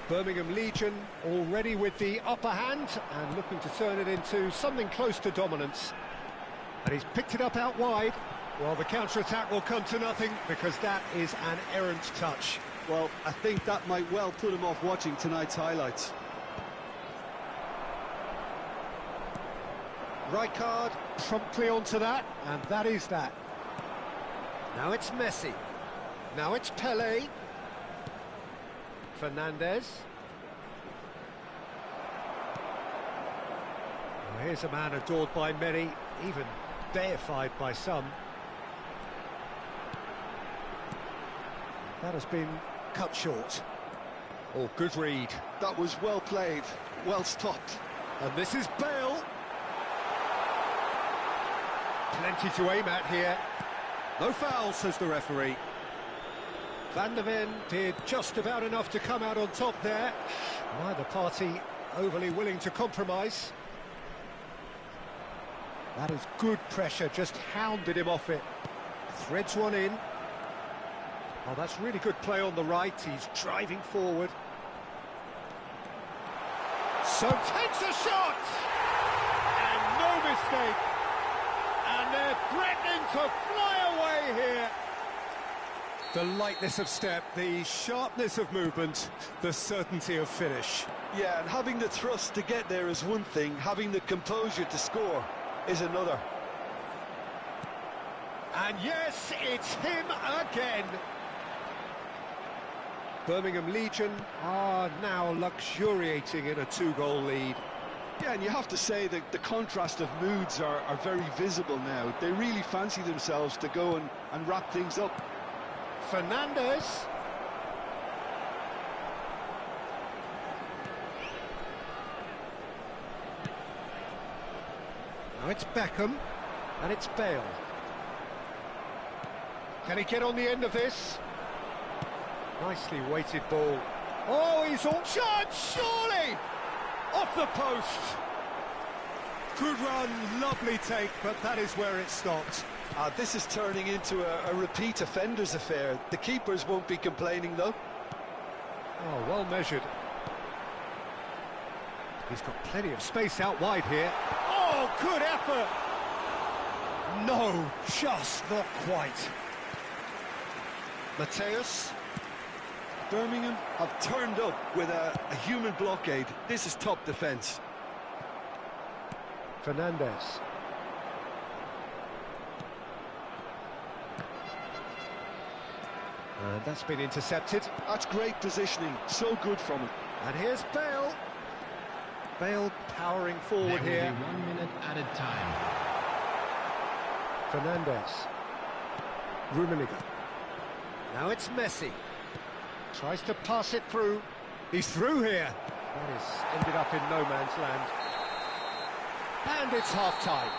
Birmingham Legion already with the upper hand and looking to turn it into something close to dominance. And he's picked it up out wide. Well, the counter-attack will come to nothing because that is an errant touch. Well, I think that might well put him off watching tonight's highlights. Rijkaard promptly onto that, and that is that. Now it's Messi. Now it's Pelé. Fernandes. Well, here's a man adored by many, even deified by some. That has been cut short. Oh, good read. That was well played, well stopped. And this is Bale. Plenty to aim at here. No foul, says the referee. Van der Ven did just about enough to come out on top there. Neither party overly willing to compromise. That is good pressure, just hounded him off it. Threads one in. Oh, that's really good play on the right. He's driving forward. So takes a shot! And no mistake. And they're threatening to fly away here. The lightness of step, the sharpness of movement, the certainty of finish. Yeah, and having the thrust to get there is one thing, having the composure to score is another. And yes, it's him again. Birmingham Legion are now luxuriating in a two-goal lead. Yeah, and you have to say that the contrast of moods are very visible now. They really fancy themselves to go and wrap things up. Fernandes. Now it's Beckham, and it's Bale. Can he get on the end of this? Nicely weighted ball. Oh, he's all charged, surely! Off the post. Good run, lovely take, but that is where it stopped. This is turning into a repeat offenders affair. The keepers won't be complaining, though. Oh, well measured. He's got plenty of space out wide here. Oh, good effort! No, just not quite. Mateus. Birmingham have turned up with a human blockade. This is top defence. Fernandez. And that's been intercepted. That's great positioning, so good from him. And here's Bale. Bale powering forward here. 1 minute added time. Fernandez. Rummenigge. Now it's Messi. Tries to pass it through. He's through here. That is ended up in no man's land. And it's half-time.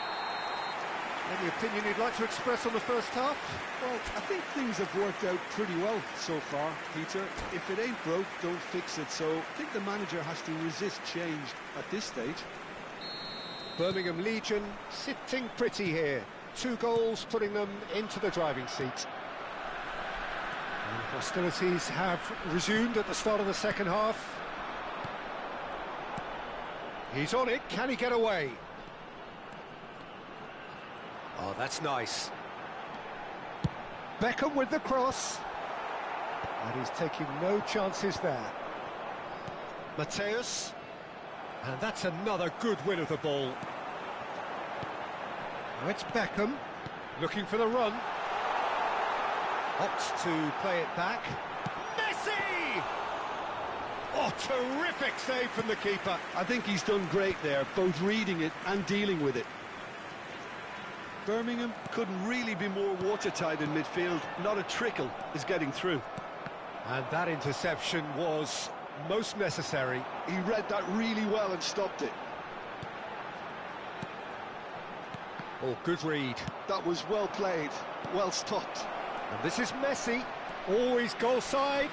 Any opinion you'd like to express on the first half? Well, I think things have worked out pretty well so far, Peter. If it ain't broke, don't fix it. So I think the manager has to resist change at this stage. Birmingham Legion sitting pretty here. 2 goals putting them into the driving seat. And hostilities have resumed at the start of the second half. He's on it. Can he get away? Oh, that's nice. Beckham with the cross. And he's taking no chances there. Mateus. And that's another good win of the ball. Now it's Beckham, looking for the run. Opts to play it back. Messi! Oh, terrific save from the keeper. I think he's done great there, both reading it and dealing with it. Birmingham couldn't really be more watertight in midfield. Not a trickle is getting through. And that interception was most necessary. He read that really well and stopped it. Oh, good read. That was well played, well stopped. And this is Messi, always goal side.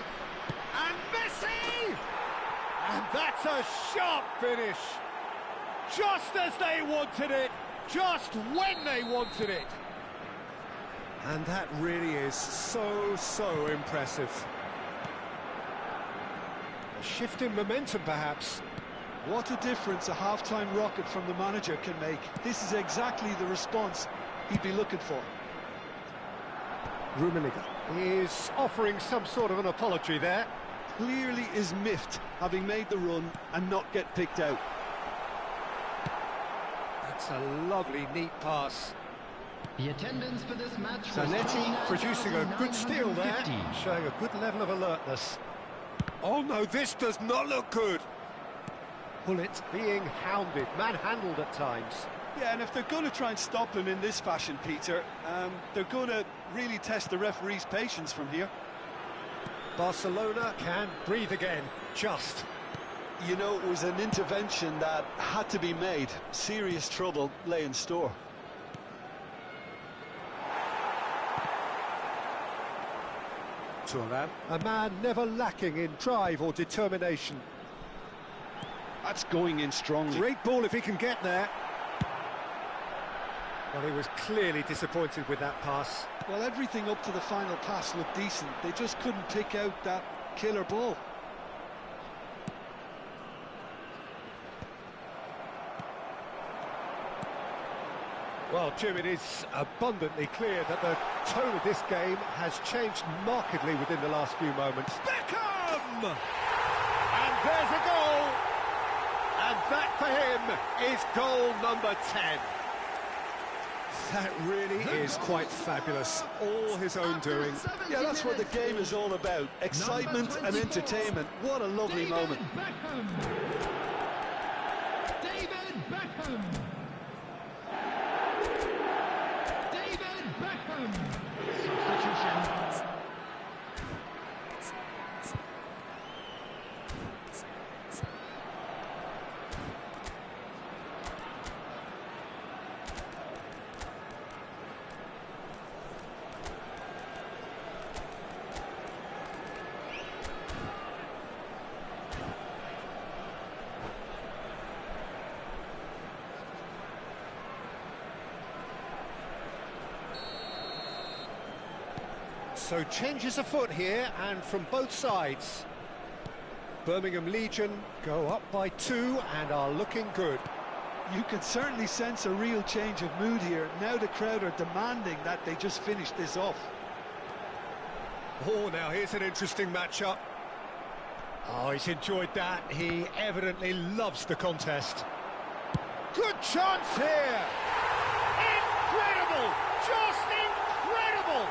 And Messi! And that's a sharp finish. Just as they wanted it. Just when they wanted it. And that really is so impressive. A shift in momentum, perhaps. What a difference a half-time rocket from the manager can make. This is exactly the response he'd be looking for. Rummenigge is offering some sort of an apology there. Clearly is miffed, having made the run and not get picked out. That's a lovely, neat pass. The attendance for this match was Zanetti producing a good steal there, 29,950. showing a good level of alertness. Oh no, this does not look good. Bullet being hounded, manhandled at times. Yeah, and if they're going to try and stop him in this fashion, Peter, they're going to really test the referee's patience from here. Barcelona can breathe again, just. You know, it was an intervention that had to be made. Serious trouble lay in store. Thuram, a man never lacking in drive or determination. That's going in strongly. Great ball if he can get there. Well, he was clearly disappointed with that pass. Well, everything up to the final pass looked decent. They just couldn't pick out that killer ball. Well, Jim, it is abundantly clear that the tone of this game has changed markedly within the last few moments. Beckham! And there's a goal! And that for him is goal number 10. That really is quite fabulous. All his own doing. Yeah, that's what the game is all about. Excitement and entertainment. What a lovely moment. David Beckham. David Beckham. Substitution. So changes afoot here, and from both sides. Birmingham Legion go up by 2 and are looking good. You can certainly sense a real change of mood here. Now the crowd are demanding that they just finish this off. Oh, now here's an interesting matchup. Oh, he's enjoyed that. He evidently loves the contest. Good chance here! Incredible! Just incredible!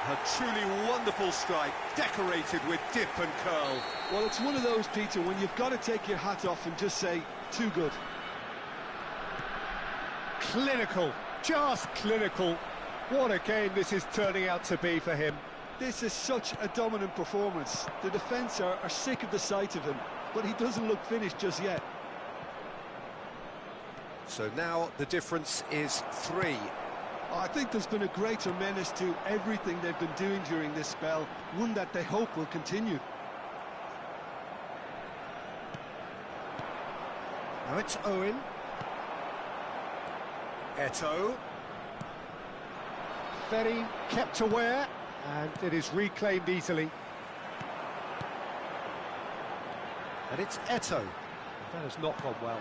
A truly wonderful strike, decorated with dip and curl. Well, it's one of those, Peter, when you've got to take your hat off and just say, too good. Clinical, just clinical. What a game this is turning out to be for him. This is such a dominant performance. The defence are sick of the sight of him, but he doesn't look finished just yet. So now the difference is 3. I think there's been a greater menace to everything they've been doing during this spell, one that they hope will continue. Now it's Owen. Eto'o. Ferry kept aware, and it is reclaimed easily. And it's Eto'o. That has not gone well.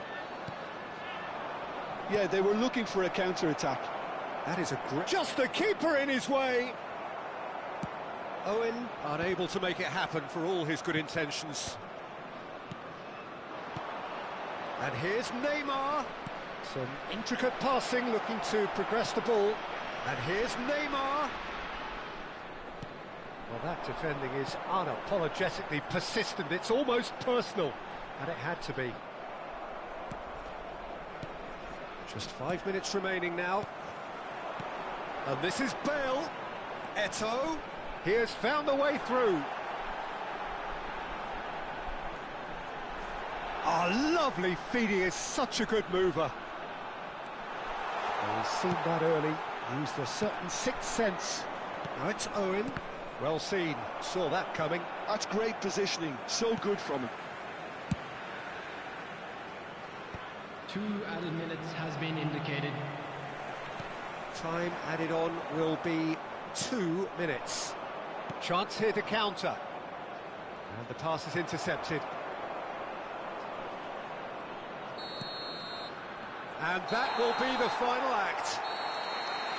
Yeah, they were looking for a counter-attack. That is a great... Just the keeper in his way! Owen unable to make it happen for all his good intentions. And here's Neymar. Some intricate passing, looking to progress the ball. And here's Neymar. Well, that defending is unapologetically persistent. It's almost personal, and it had to be. Just 5 minutes remaining now. And this is Bale. Eto'o. He has found the way through. Oh, lovely feed. He is such a good mover. Well, he's seen that early. Used a certain sixth sense. Now it's Owen. Well seen. Saw that coming. That's great positioning. So good from him. 2 added minutes has been indicated. Time added on will be 2 minutes. Chance here to counter. And the pass is intercepted. And that will be the final act.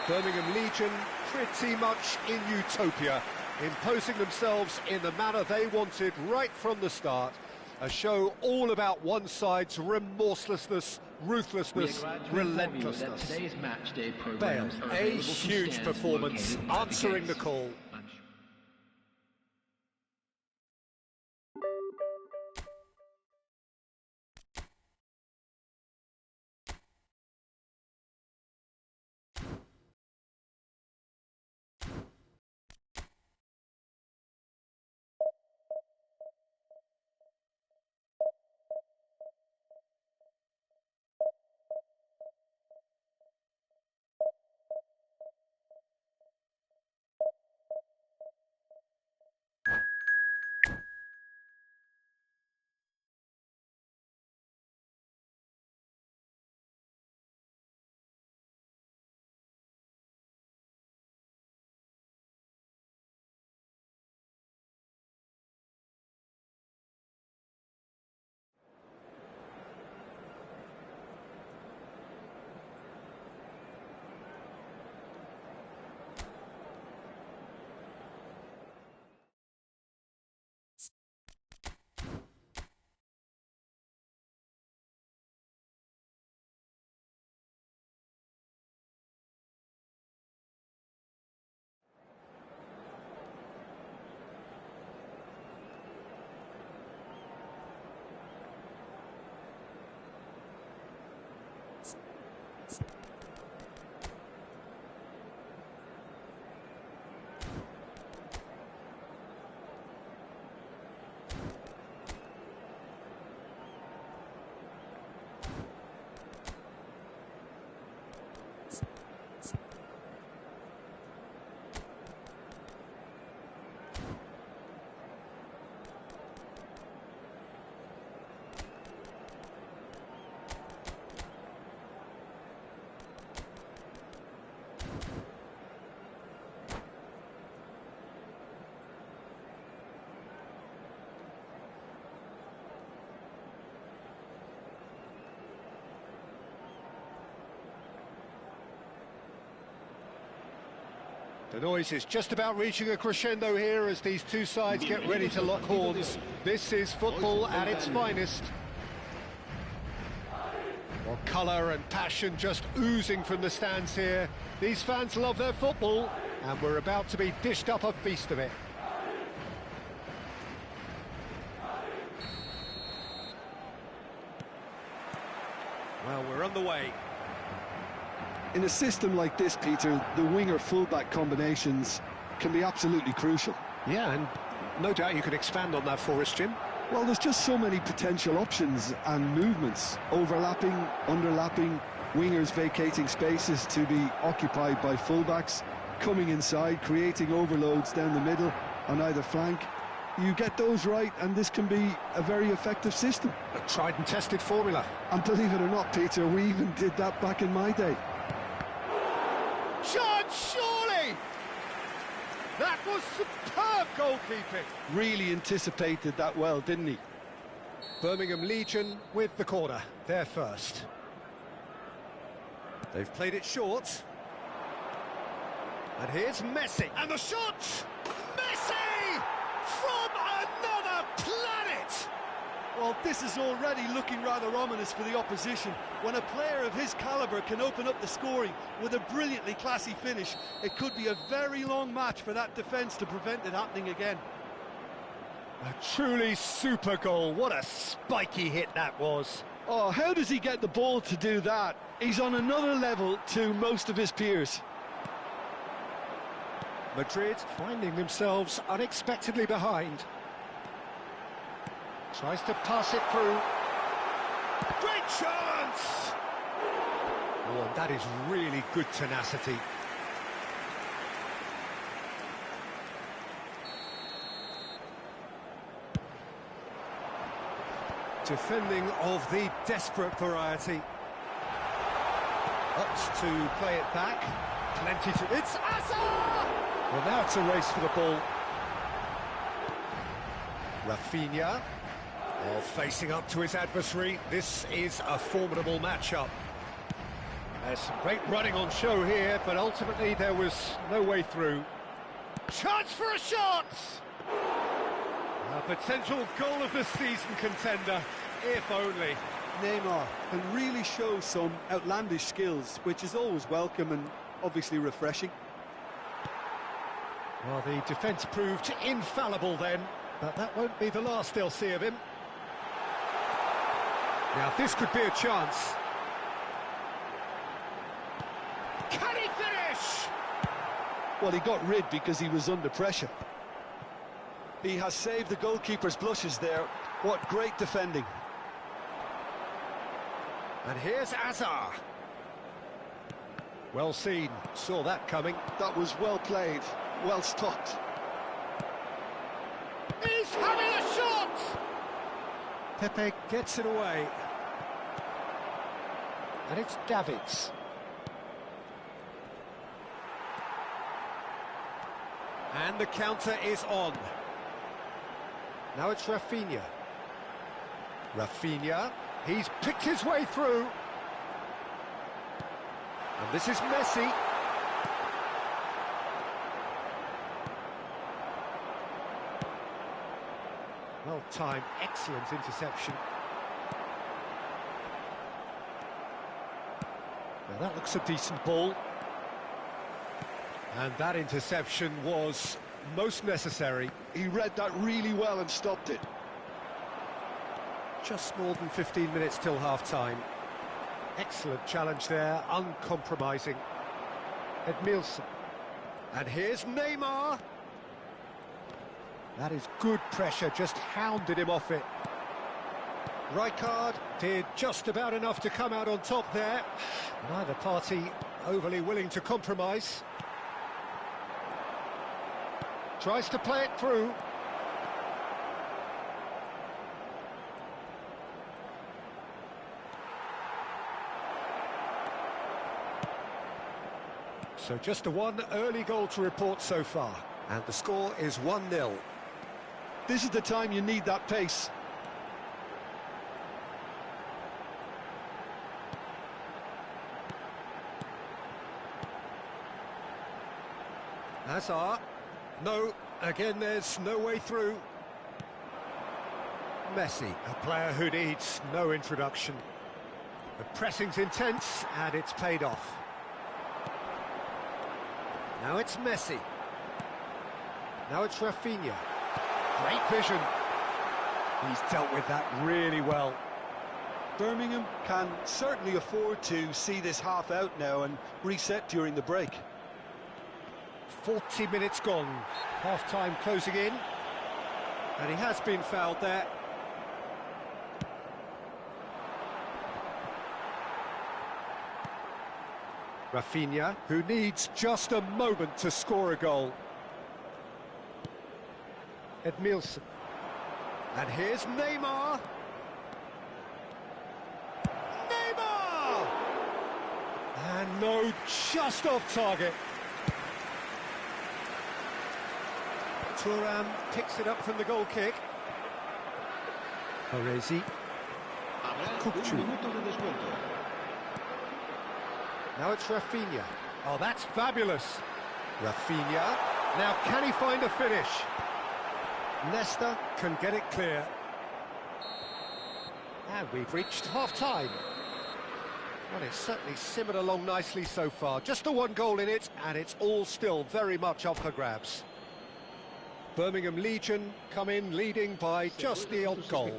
Birmingham Legion pretty much in utopia, imposing themselves in the manner they wanted right from the start. A show all about one side's remorselessness, ruthlessness, relentlessness. Today's match day Bale, programs are a available from huge stands performance, located by answering the gates. call. The noise is just about reaching a crescendo here as these two sides get ready to lock horns. This is football at its finest. Well, colour and passion just oozing from the stands here. These fans love their football, and we're about to be dished up a feast of it. Well, we're on the way. In a system like this, Peter, the winger-fullback combinations can be absolutely crucial. Yeah, and no doubt you could expand on that for us, Jim. Well, there's just so many potential options and movements. Overlapping, underlapping, wingers vacating spaces to be occupied by fullbacks, coming inside, creating overloads down the middle on either flank. You get those right, and this can be a very effective system. A tried and tested formula. And believe it or not, Peter, we even did that back in my day. Chance, surely! That was superb goalkeeping. Really anticipated that well, didn't he? Birmingham Legion with the corner, they're first. They've played it short. And here's Messi. And the shot! Messi! From another planet! Well, this is already looking rather ominous for the opposition. When a player of his calibre can open up the scoring with a brilliantly classy finish, it could be a very long match for that defence to prevent it happening again. A truly super goal. What a spiky hit that was. Oh, how does he get the ball to do that? He's on another level to most of his peers. Madrid finding themselves unexpectedly behind. Tries to pass it through. Great chance! Oh, and that is really good tenacity. Defending of the desperate variety. Opts to play it back. Plenty to... It's Hazard! Well, now it's a race for the ball. Rafinha. Oh, facing up to his adversary. This is a formidable matchup. There's some great running on show here, but ultimately there was no way through. Chance for a shot! A potential goal of the season contender, if only. Neymar can really show some outlandish skills, which is always welcome and obviously refreshing. Well, the defence proved infallible then, but that won't be the last they'll see of him. Now, this could be a chance. Can he finish? Well, he got rid because he was under pressure. He has saved the goalkeeper's blushes there. What great defending. And here's Hazard. Well seen, saw that coming. That was well played, well stopped. He's having a shot! Pepe gets it away. And it's Davids. And the counter is on. Now it's Rafinha. Rafinha, he's picked his way through. And this is Messi. Well timed, excellent interception. Now that looks a decent ball. And that interception was most necessary. He read that really well and stopped it. Just more than 15 minutes till half-time. Excellent challenge there, uncompromising. Edmilson. And here's Neymar. That is good pressure, just hounded him off it. Rijkaard did just about enough to come out on top there. Neither party overly willing to compromise. Tries to play it through. So just one early goal to report so far. And the score is 1-0. This is the time you need that pace. Hazard. No, again there's no way through. Messi, a player who needs no introduction. The pressing's intense and it's paid off. Now it's Messi. Now it's Rafinha. Great vision. He's dealt with that really well. Birmingham can certainly afford to see this half out now and reset during the break. 40 minutes gone. Half-time closing in. And he has been fouled there. Rafinha, who needs just a moment to score a goal. Edmilson. And here's Neymar. Neymar! And no, just off target. Thuram picks it up from the goal kick. Paresi. Kukçu. Now it's Rafinha. Oh, that's fabulous. Rafinha. Now, can he find a finish? Nesta can get it clear. And we've reached half-time. Well, it's certainly simmered along nicely so far. Just the one goal in it, and it's all still very much up for grabs. Birmingham Legion come in leading by just the odd goal.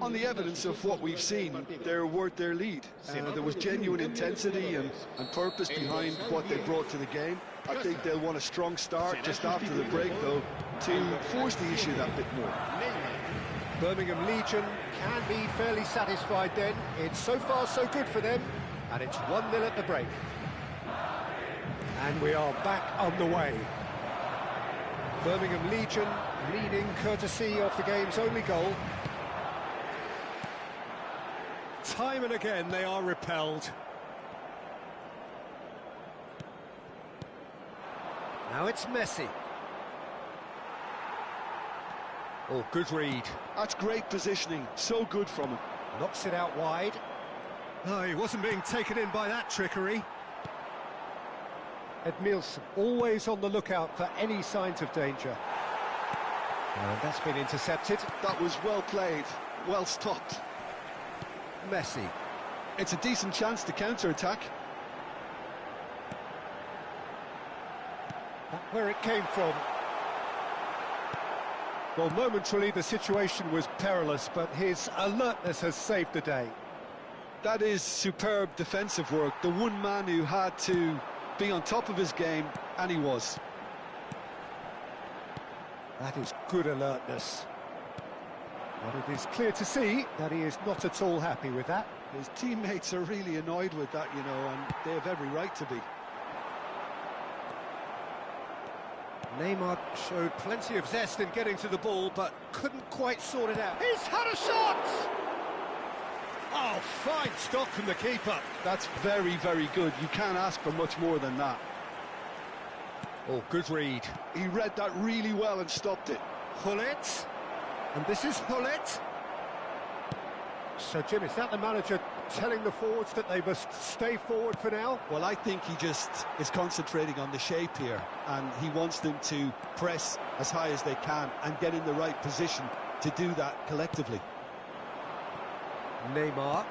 On the evidence of what we've seen, they're worth their lead. There was genuine intensity and purpose behind what they brought to the game. I think they'll want a strong start just after the break, though, to force the issue that bit more. Birmingham Legion can be fairly satisfied then. It's so far so good for them, and it's 1-0 at the break. And we are back on the way. Birmingham Legion leading courtesy of the game's only goal. Time and again they are repelled. Now it's Messi. Oh, good read. That's great positioning, so good from him. Knocks it out wide. Oh, he wasn't being taken in by that trickery. Edmilson, always on the lookout for any signs of danger. And that's been intercepted. That was well played, well stopped. Messi. It's a decent chance to counter-attack. That's where it came from. Well, momentarily the situation was perilous, but his alertness has saved the day. That is superb defensive work. The one man who had to be on top of his game, and he was. That is good alertness. But it is clear to see that he is not at all happy with that. His teammates are really annoyed with that, you know, and they have every right to be. Neymar showed plenty of zest in getting to the ball, but couldn't quite sort it out. He's had a shot! Oh, fine stop from the keeper. That's very, very good. You can't ask for much more than that. Oh, good read. He read that really well and stopped it. Hullet. And this is Hullet. So, Jim, is that the manager telling the forwards that they must stay forward for now? Well, I think he just is concentrating on the shape here, and he wants them to press as high as they can and get in the right position to do that collectively. Neymar.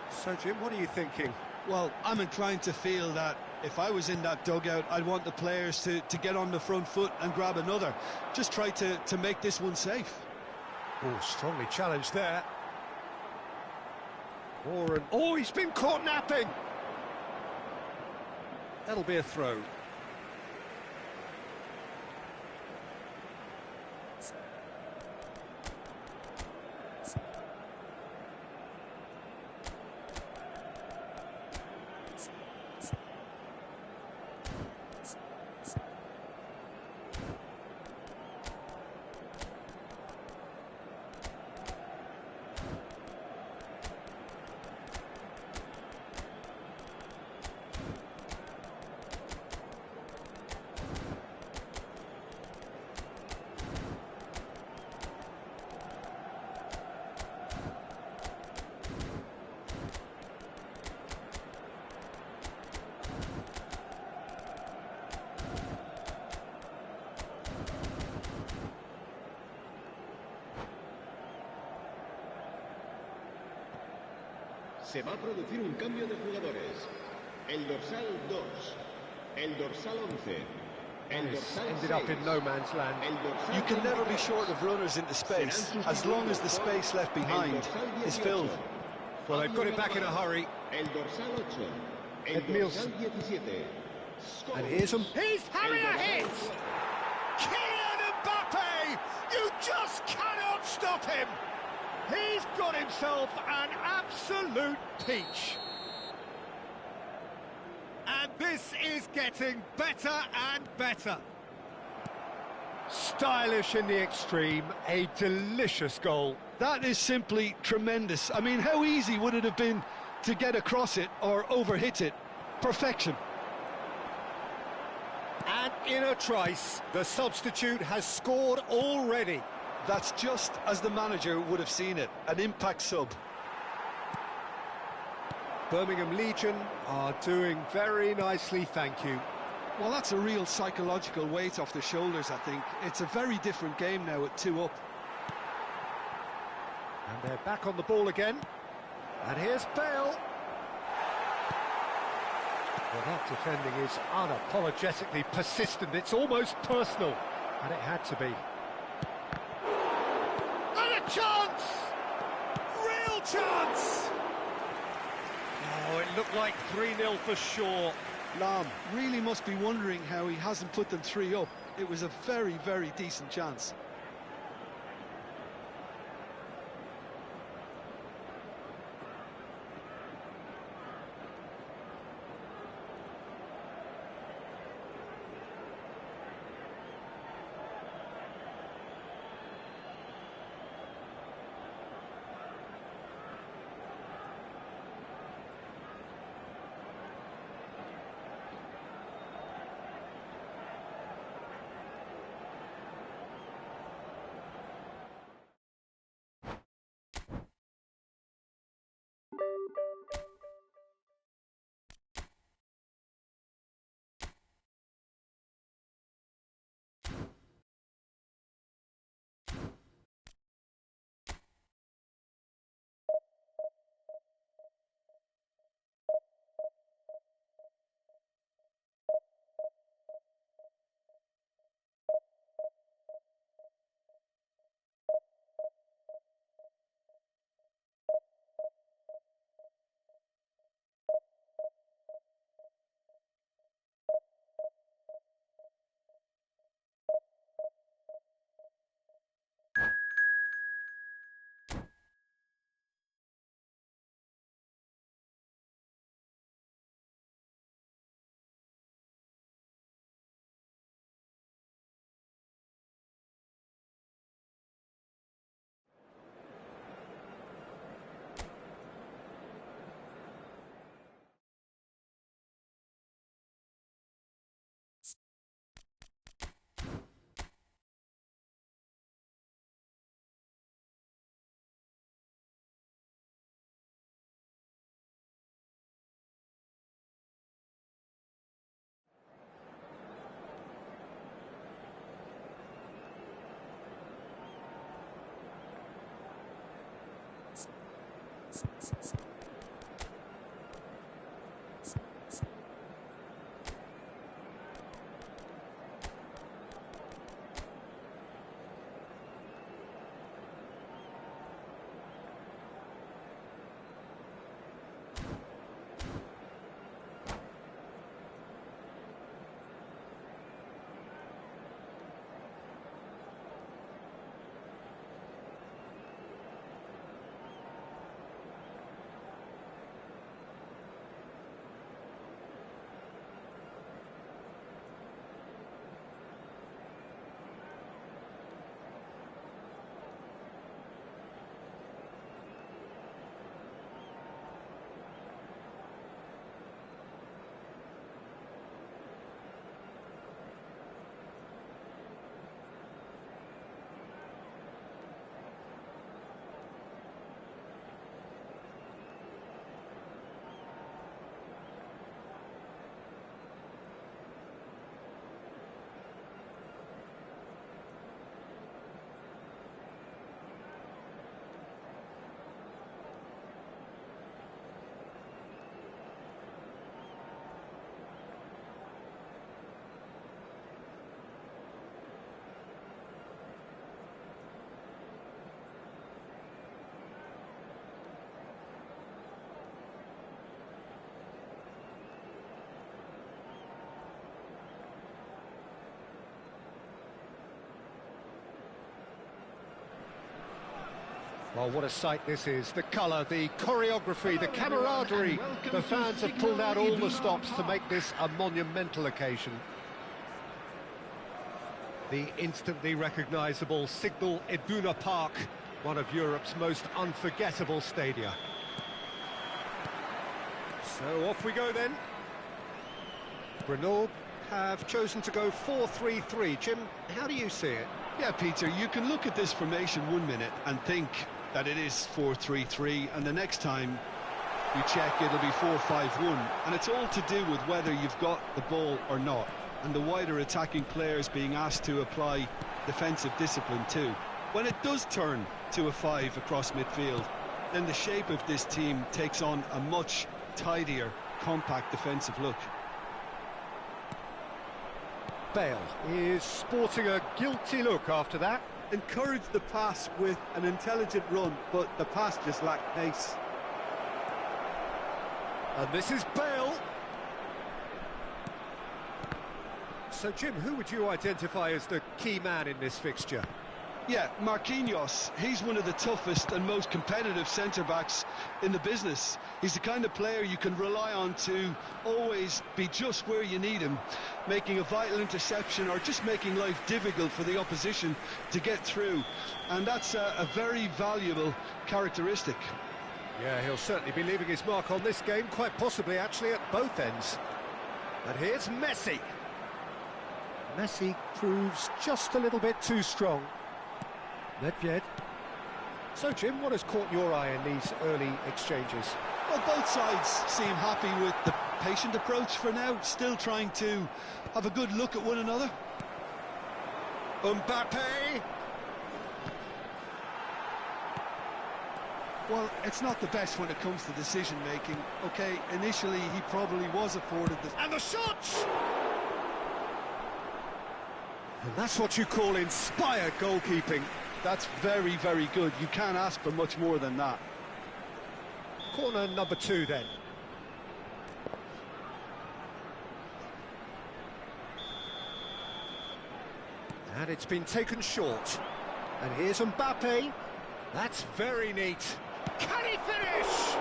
So, Jim, what are you thinking? Well, I'm inclined to feel that if I was in that dugout, I'd want the players to get on the front foot and grab another. Just try to make this one safe. Oh, strongly challenged there. Oh, he's been caught napping. That'll be a throw. Se va a producir un cambio de jugadores. El dorsal 2, el dorsal 11, el dorsal 6. Ended up in no man's land. You can never be short of runners into space, as long as the space left behind is filled. Well, they've got it back in a hurry. El dorsal 8, el Nielsen. dorsal 17. And here's him. He's having a hit! Kylian Mbappe! You just cannot stop him! He's got himself an absolute peach. And this is getting better and better. Stylish in the extreme, a delicious goal. That is simply tremendous. I mean, how easy would it have been to get across it or overhit it? Perfection. And in a trice, the substitute has scored already. That's just as the manager would have seen it, an impact sub. Birmingham Legion are doing very nicely, thank you. Well, that's a real psychological weight off the shoulders, I think. It's a very different game now at 2 up. And they're back on the ball again. And here's Bale. Well, that defending is unapologetically persistent. It's almost personal. And it had to be. And a chance! Real chance! Oh, it looked like 3-0 for sure. Lam really must be wondering how he hasn't put them 3 up. It was a very, very decent chance. Well, what a sight this is. The colour, the choreography, the camaraderie. The fans have pulled out all the stops to make this a monumental occasion. The instantly recognisable Signal Iduna Park, one of Europe's most unforgettable stadia. So off we go then. Grenoble have chosen to go 4-3-3. Jim, how do you see it? Yeah, Peter, you can look at this formation 1 minute and think that it is 4-3-3, and the next time you check it'll be 4-5-1, and it's all to do with whether you've got the ball or not, and the wider attacking players being asked to apply defensive discipline too. When it does turn to a 5 across midfield, then the shape of this team takes on a much tidier, compact defensive look. Bale is sporting a guilty look after that. Encouraged the pass with an intelligent run, but the pass just lacked pace. And this is Bale. So, Jim, who would you identify as the key man in this fixture? Yeah, Marquinhos. He's one of the toughest and most competitive centre-backs in the business. He's the kind of player you can rely on to always be just where you need him, making a vital interception or just making life difficult for the opposition to get through. And that's a very valuable characteristic. Yeah, he'll certainly be leaving his mark on this game, quite possibly actually at both ends. And here's Messi. Messi proves just a little bit too strong. Nedved. So, Jim, what has caught your eye in these early exchanges? Well, both sides seem happy with the patient approach for now, still trying to have a good look at one another. Mbappe! Well, it's not the best when it comes to decision-making. OK, initially he probably was afforded the... And the shots! And that's what you call inspired goalkeeping. That's very, very good. You can't ask for much more than that. Corner number 2 then. And it's been taken short. And here's Mbappe. That's very neat. Can he finish?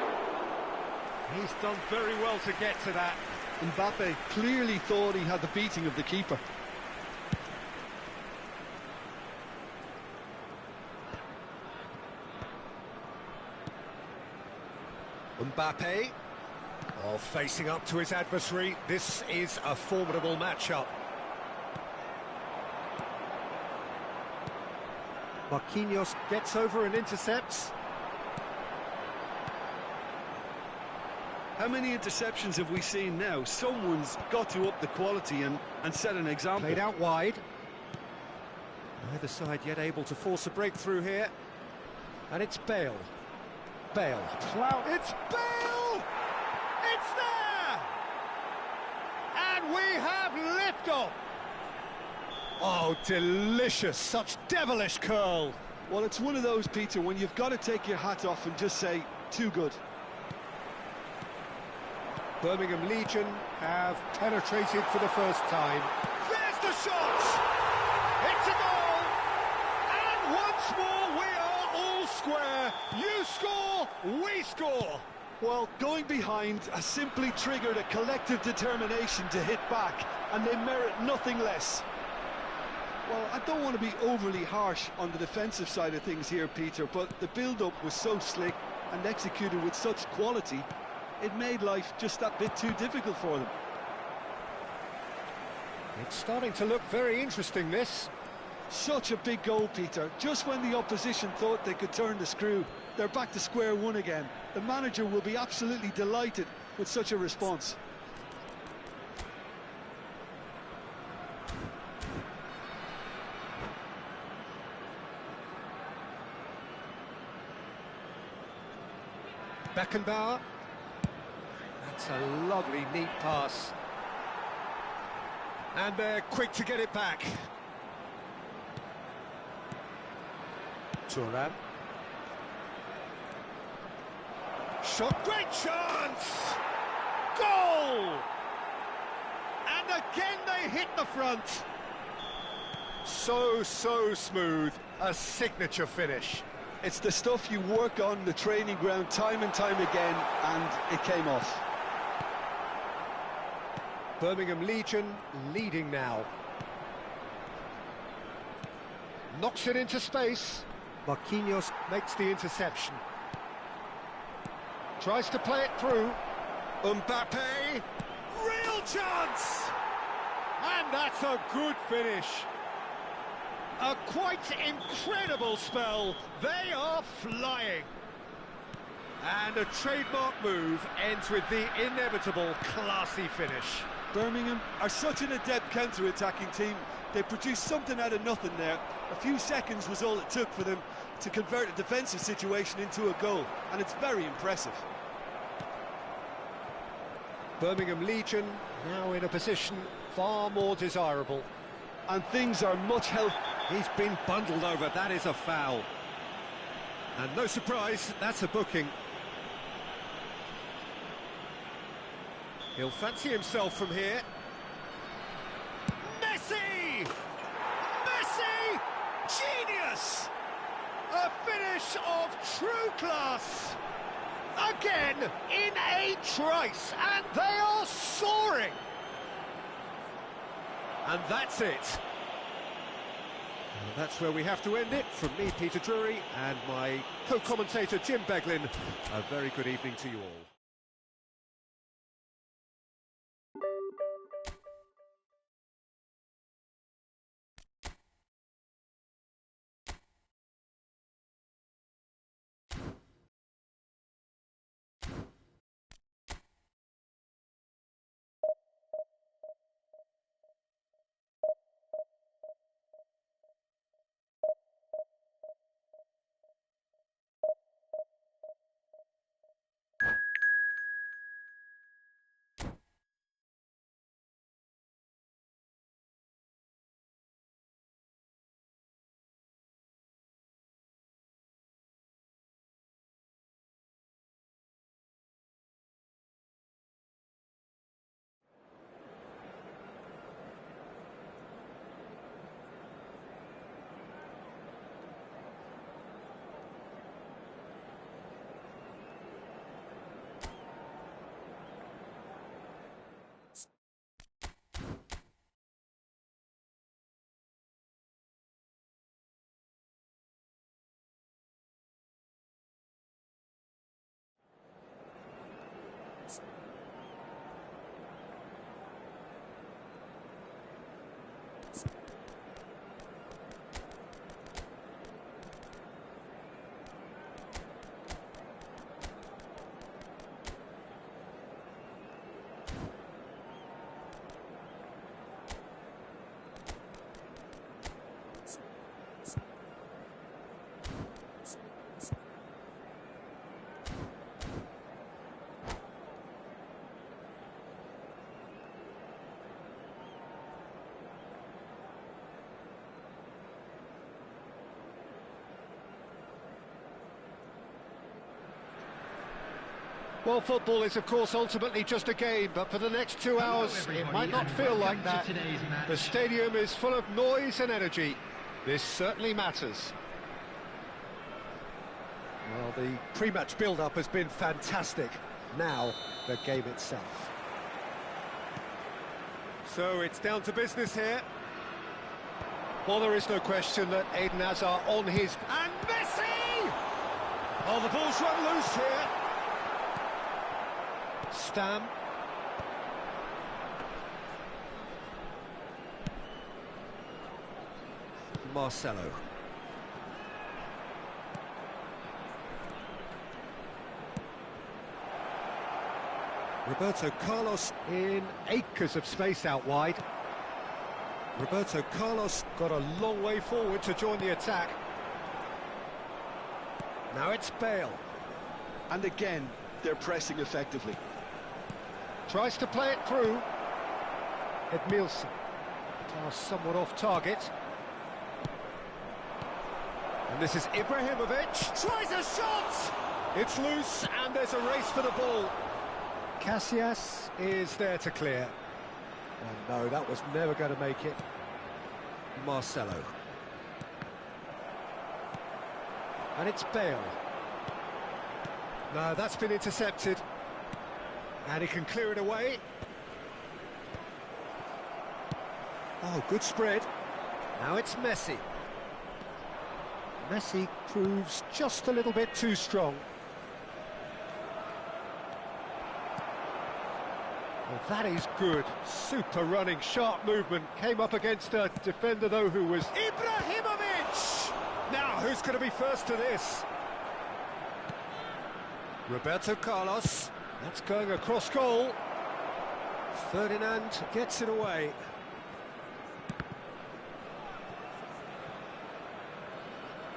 He's done very well to get to that. Mbappe clearly thought he had the beating of the keeper. Mbappe, facing up to his adversary. This is a formidable matchup. Marquinhos gets over and intercepts. How many interceptions have we seen now? Someone's got to up the quality and set an example. Played out wide. Neither side yet able to force a breakthrough here. And it's Bale. Bale. It's Bale! It's there! And we have liftoff! Oh, delicious. Such devilish curl. Well, it's one of those, Peter, when you've got to take your hat off and just say, too good. Birmingham Legion have penetrated for the first time. There's the shot! It's a goal! And once more we are all square. You score, we score. Well, going behind has simply triggered a collective determination to hit back, and they merit nothing less. Well, I don't want to be overly harsh on the defensive side of things here, Peter, but the build-up was so slick and executed with such quality, it made life just that bit too difficult for them. It's starting to look very interesting, this. Such a big goal, Peter. Just when the opposition thought they could turn the screw, they're back to square one again. The manager will be absolutely delighted with such a response. Beckenbauer. That's a lovely, neat pass. And they're quick to get it back. Thuram. Shot, great chance! Goal! And again they hit the front. So smooth, a signature finish. It's the stuff you work on the training ground time and time again, and it came off. Birmingham Legion leading now. Knocks it into space. Marquinhos makes the interception. Tries to play it through. Mbappe. Real chance! And that's a good finish. A quite incredible spell. They are flying. And a trademark move ends with the inevitable classy finish. Birmingham are such an adept counter-attacking team. They produced something out of nothing there. A few seconds was all it took for them to convert a defensive situation into a goal, and it's very impressive. Birmingham Legion now in a position far more desirable. And things are much healthier. He's been bundled over, that is a foul. And no surprise, that's a booking. He'll fancy himself from here. Messi! Messi! Genius! A finish of true class! Again, in a trice, and they are soaring! And that's it. And that's where we have to end it. From me, Peter Drury, and my co-commentator, Jim Beglin, a very good evening to you all. Well, football is, of course, ultimately just a game, but for the next 2 hours, it might not feel like that. The stadium is full of noise and energy. This certainly matters. Well, the pre-match build-up has been fantastic. Now, the game itself. So, it's down to business here. Well, there is no question that Eden Hazard on his... And Messi! Oh, the ball's run loose here. Stam. Marcelo. Roberto Carlos in acres of space out wide. Roberto Carlos got a long way forward to join the attack. Now it's Bale. And again, they're pressing effectively. Tries to play it through. Edmilson. Pass somewhat off target. And this is Ibrahimovic. Tries a shot! It's loose, and there's a race for the ball. Casillas is there to clear. And no, that was never going to make it. Marcelo. And it's Bale. No, that's been intercepted. And he can clear it away. Oh, good spread. Now it's Messi. Messi proves just a little bit too strong. Well, that is good. Super running, sharp movement. Came up against a defender, though, who was Ibrahimovic! Now, who's going to be first to this? Roberto Carlos. That's going across goal. Ferdinand gets it away.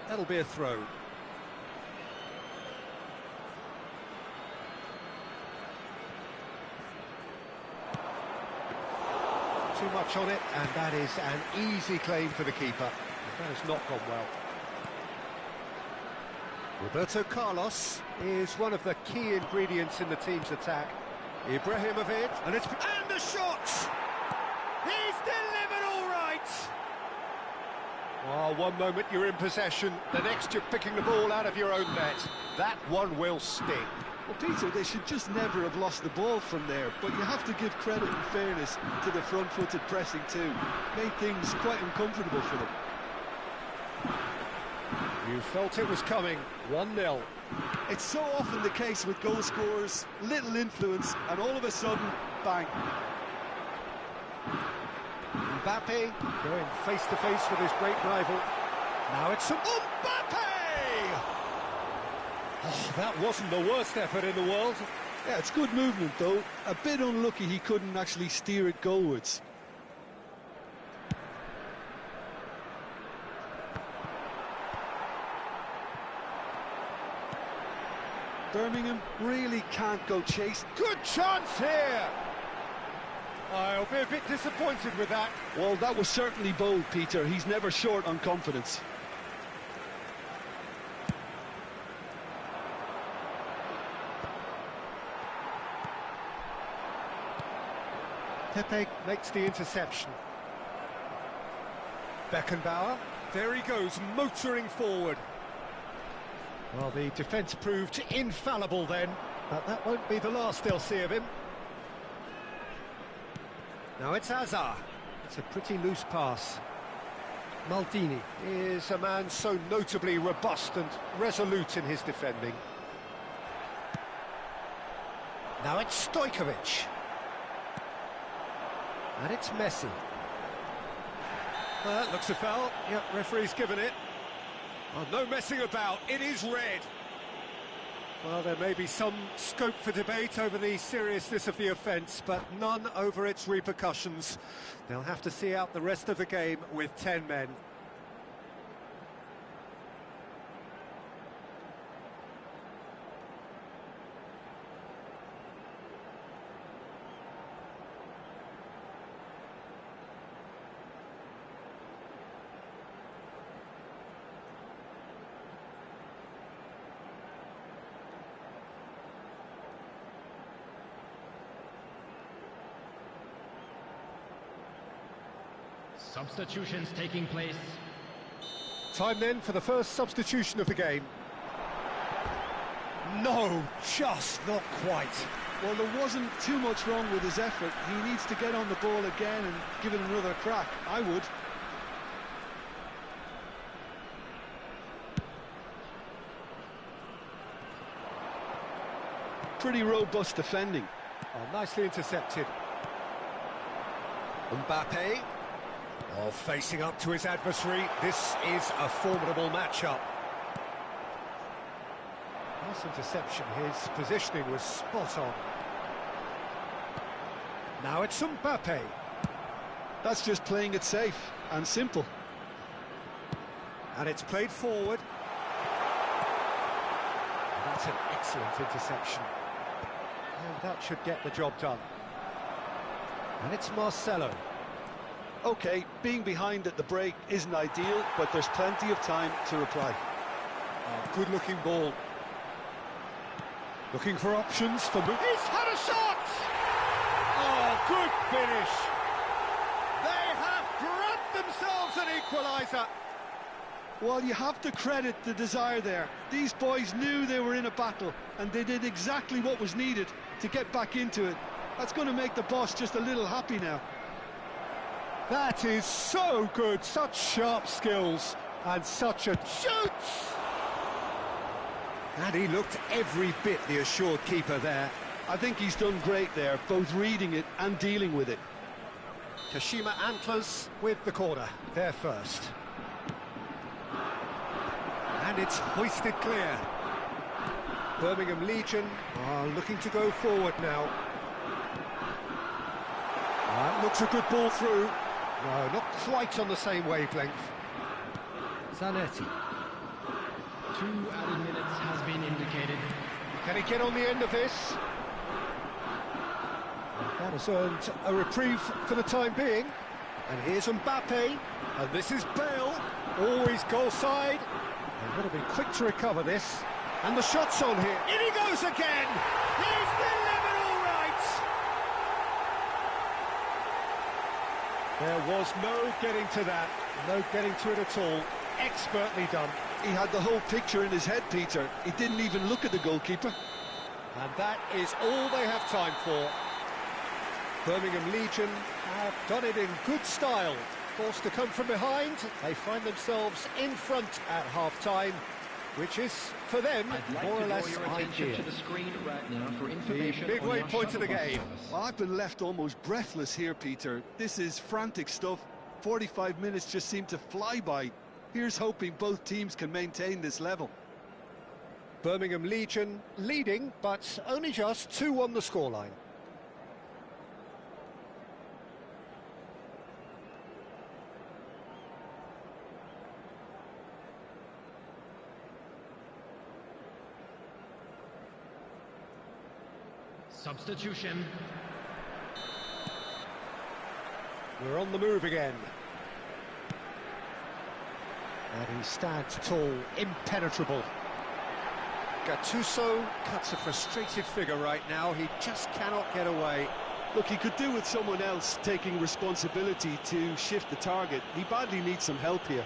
That'll be a throw. Too much on it, and that is an easy claim for the keeper. That has not gone well. Roberto Carlos is one of the key ingredients in the team's attack. Ibrahimovic, and the shot! He's delivered all right! Oh, one moment you're in possession, the next you're picking the ball out of your own net. That one will sting. Well, Peter, they should just never have lost the ball from there, but you have to give credit and fairness to the front-footed pressing too. Made things quite uncomfortable for them. You felt it was coming. 1-0. It's so often the case with goal scorers, little influence, and all of a sudden, bang. Mbappe going face-to-face with his great rival. Now it's Mbappe! Oh, that wasn't the worst effort in the world. Yeah, it's good movement, though. A bit unlucky he couldn't actually steer it goalwards. Birmingham really can't go chase. Good chance here! I'll be a bit disappointed with that. Well, that was certainly bold, Peter. He's never short on confidence. Pepe makes the interception. Beckenbauer, there he goes, motoring forward. Well, the defence proved infallible then, but that won't be the last they'll see of him. Now it's Hazard. It's a pretty loose pass. Maldini is a man so notably robust and resolute in his defending. Now it's Stojkovic. And it's Messi. Well, that looks a foul. Yep, referee's given it. Oh, no messing about, it is red. Well, there may be some scope for debate over the seriousness of the offence, but none over its repercussions. They'll have to see out the rest of the game with 10 men. Substitutions taking place. Time then for the first substitution of the game. No, just not quite. Well, there wasn't too much wrong with his effort. He needs to get on the ball again and give it another crack. I would. Pretty robust defending. Oh, nicely intercepted. Mbappe. Oh, facing up to his adversary. This is a formidable matchup. Nice interception. His positioning was spot on. Now it's Mbappe. That's just playing it safe and simple. And it's played forward. And that's an excellent interception. And that should get the job done. And it's Marcelo. OK, being behind at the break isn't ideal, but there's plenty of time to reply. Oh, good-looking ball. Looking for options for... He's had a shot! Oh, good finish! They have grabbed themselves an equaliser! Well, you have to credit the desire there. These boys knew they were in a battle, and they did exactly what was needed to get back into it. That's going to make the boss just a little happy now. That is so good, such sharp skills, and such a shoot! And he looked every bit the assured keeper there. I think he's done great there, both reading it and dealing with it. Kashima Antlers with the corner, there first. And it's hoisted clear. Birmingham Legion are looking to go forward now. That looks a good ball through. No, not quite on the same wavelength. Zanetti. 2 added minutes has been indicated. Can he get on the end of this? That has earned a reprieve for the time being. And here's Mbappe. And this is Bale. Always goal side. They've got to be quick to recover this. And the shot's on here. In he goes again! He's delivered all right! There was no getting to that. No getting to it at all. Expertly done. He had the whole picture in his head, Peter. He didn't even look at the goalkeeper. And that is all they have time for. Birmingham Legion have done it in good style. Forced to come from behind, they find themselves in front at half-time, which is, for them, more or less ideal. To the screen right now for The information midway on point of the game. Well, I've been left almost breathless here, Peter. This is frantic stuff. 45 minutes just seem to fly by. Here's hoping both teams can maintain this level. Birmingham Legion leading, but only just 2 on the scoreline. Substitution. We're on the move again. And he stands tall, impenetrable. Gattuso cuts a frustrated figure right now. He just cannot get away. Look, he could do with someone else taking responsibility to shift the target. He badly needs some help here.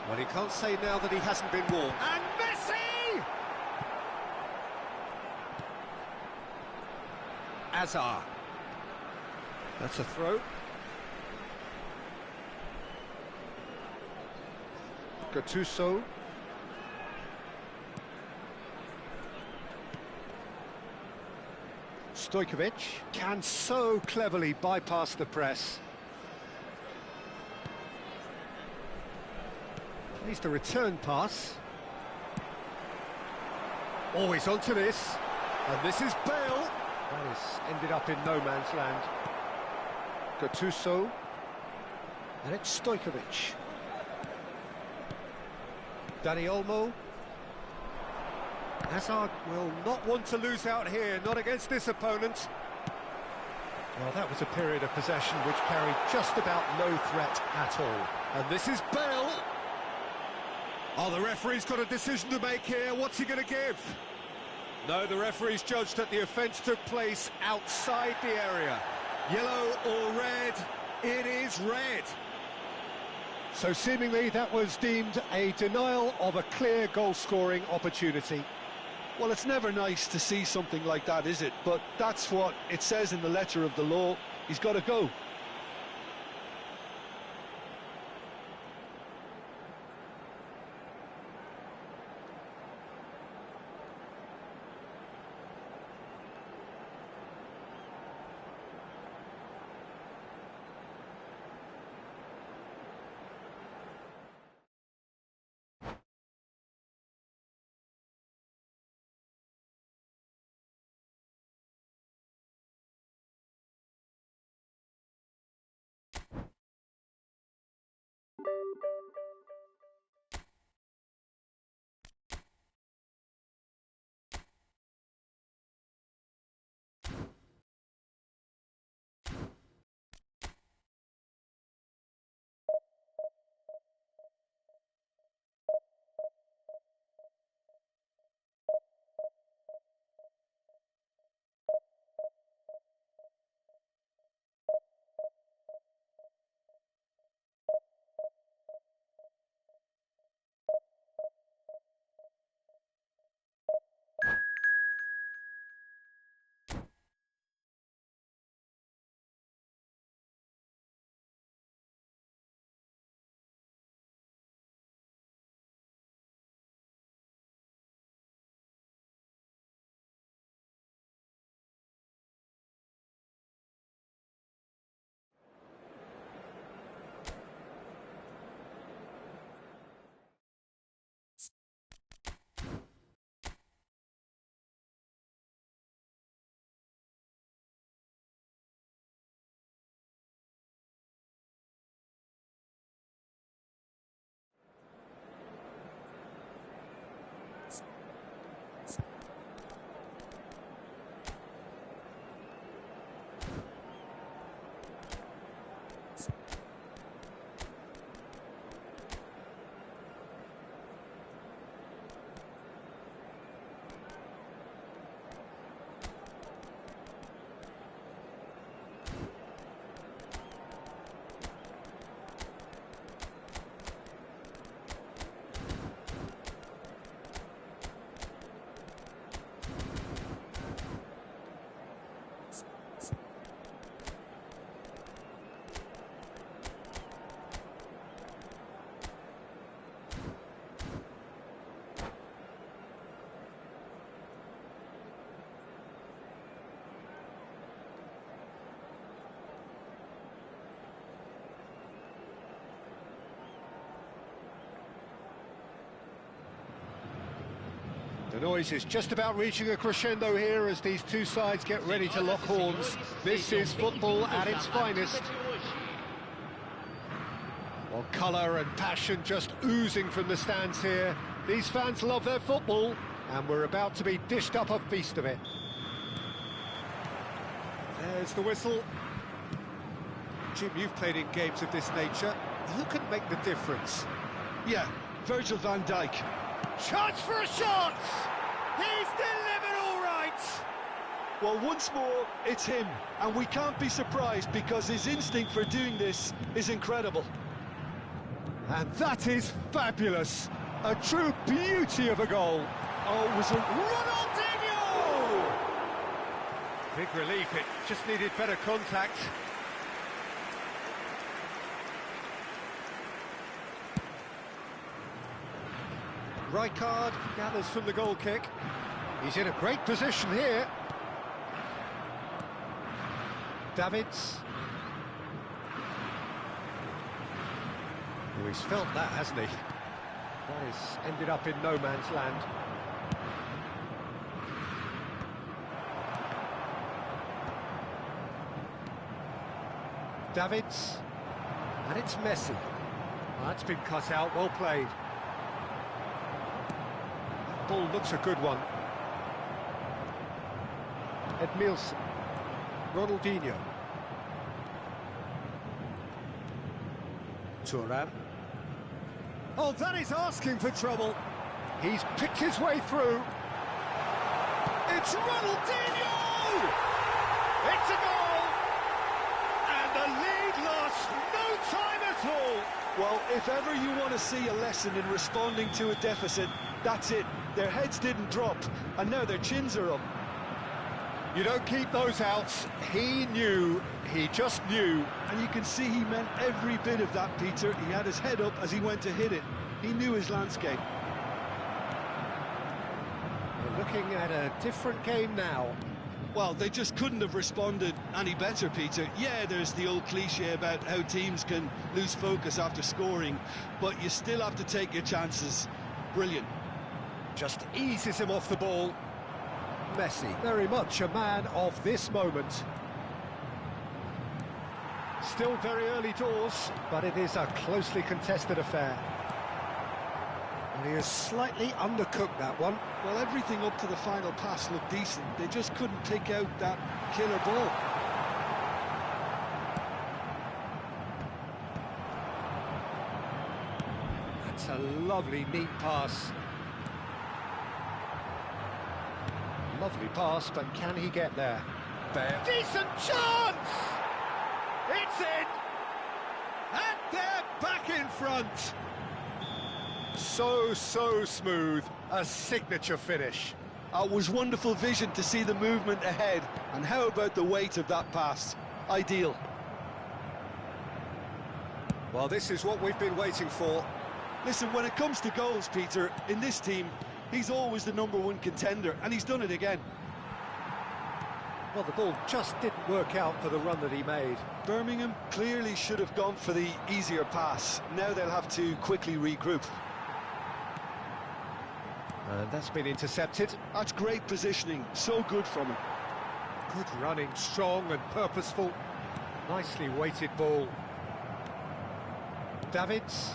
Well, he can't say now that he hasn't been warned. And Messi! Azar. That's a throw. Gattuso. Stojkovic can so cleverly bypass the press. Needs the return pass. Always onto this. And this is Bale. That has ended up in no man's land. Gattuso. And it's Stojkovic. Dani Olmo. Hazard will not want to lose out here, not against this opponent. Well, that was a period of possession which carried just about no threat at all. And this is Bale. Oh, the referee's got a decision to make here. What's he going to give? No, the referee's judged that the offence took place outside the area. Yellow or red? It is red. So seemingly that was deemed a denial of a clear goal-scoring opportunity. Well, it's never nice to see something like that, is it? But that's what it says in the letter of the law. He's got to go. The noise is just about reaching a crescendo here as these two sides get ready to lock horns. This is football at its finest. Well, colour and passion just oozing from the stands here. These fans love their football, and we're about to be dished up a feast of it. There's the whistle. Jim, you've played in games of this nature. Who can make the difference? Yeah, Virgil van Dijk. Chance for a shot! He's delivered all right! Well, once more, it's him, and we can't be surprised because his instinct for doing this is incredible. And that is fabulous! A true beauty of a goal! Oh, it was a... Ronaldinho! Big relief, it just needed better contact. Rijkaard gathers from the goal kick. He's in a great position here. Davids. Oh, he's felt that, hasn't he? That has ended up in no man's land. Davids. And it's Messi. Oh, that's been cut out, well played. Ball looks a good one. Edmilson. Ronaldinho. Thuram. Oh, that is asking for trouble. He's picked his way through. It's Ronaldinho! It's a goal! And the lead lost no time at all. Well, if ever you want to see a lesson in responding to a deficit, that's it. Their heads didn't drop, and now their chins are up. You don't keep those outs. He knew, he just knew. And you can see he meant every bit of that, Peter. He had his head up as he went to hit it. He knew his landscape. We're looking at a different game now. Well, they just couldn't have responded any better, Peter. Yeah, there's the old cliche about how teams can lose focus after scoring, but you still have to take your chances. Brilliant. Just eases him off the ball. Messi, very much a man of this moment. Still very early doors, but it is a closely contested affair. And he has slightly undercooked that one. Well, everything up to the final pass looked decent. They just couldn't pick out that killer ball. That's a lovely, neat pass. Lovely pass, but can he get there? Bale. Decent chance! It's in! And they're back in front! So smooth. A signature finish. It was wonderful vision to see the movement ahead. And how about the weight of that pass? Ideal. Well, this is what we've been waiting for. Listen, when it comes to goals, Peter, in this team, he's always the #1 contender, and he's done it again. Well, the ball just didn't work out for the run that he made. Birmingham clearly should have gone for the easier pass. Now they'll have to quickly regroup. And that's been intercepted. That's great positioning, so good from him. Good running, strong and purposeful. Nicely weighted ball. Davids.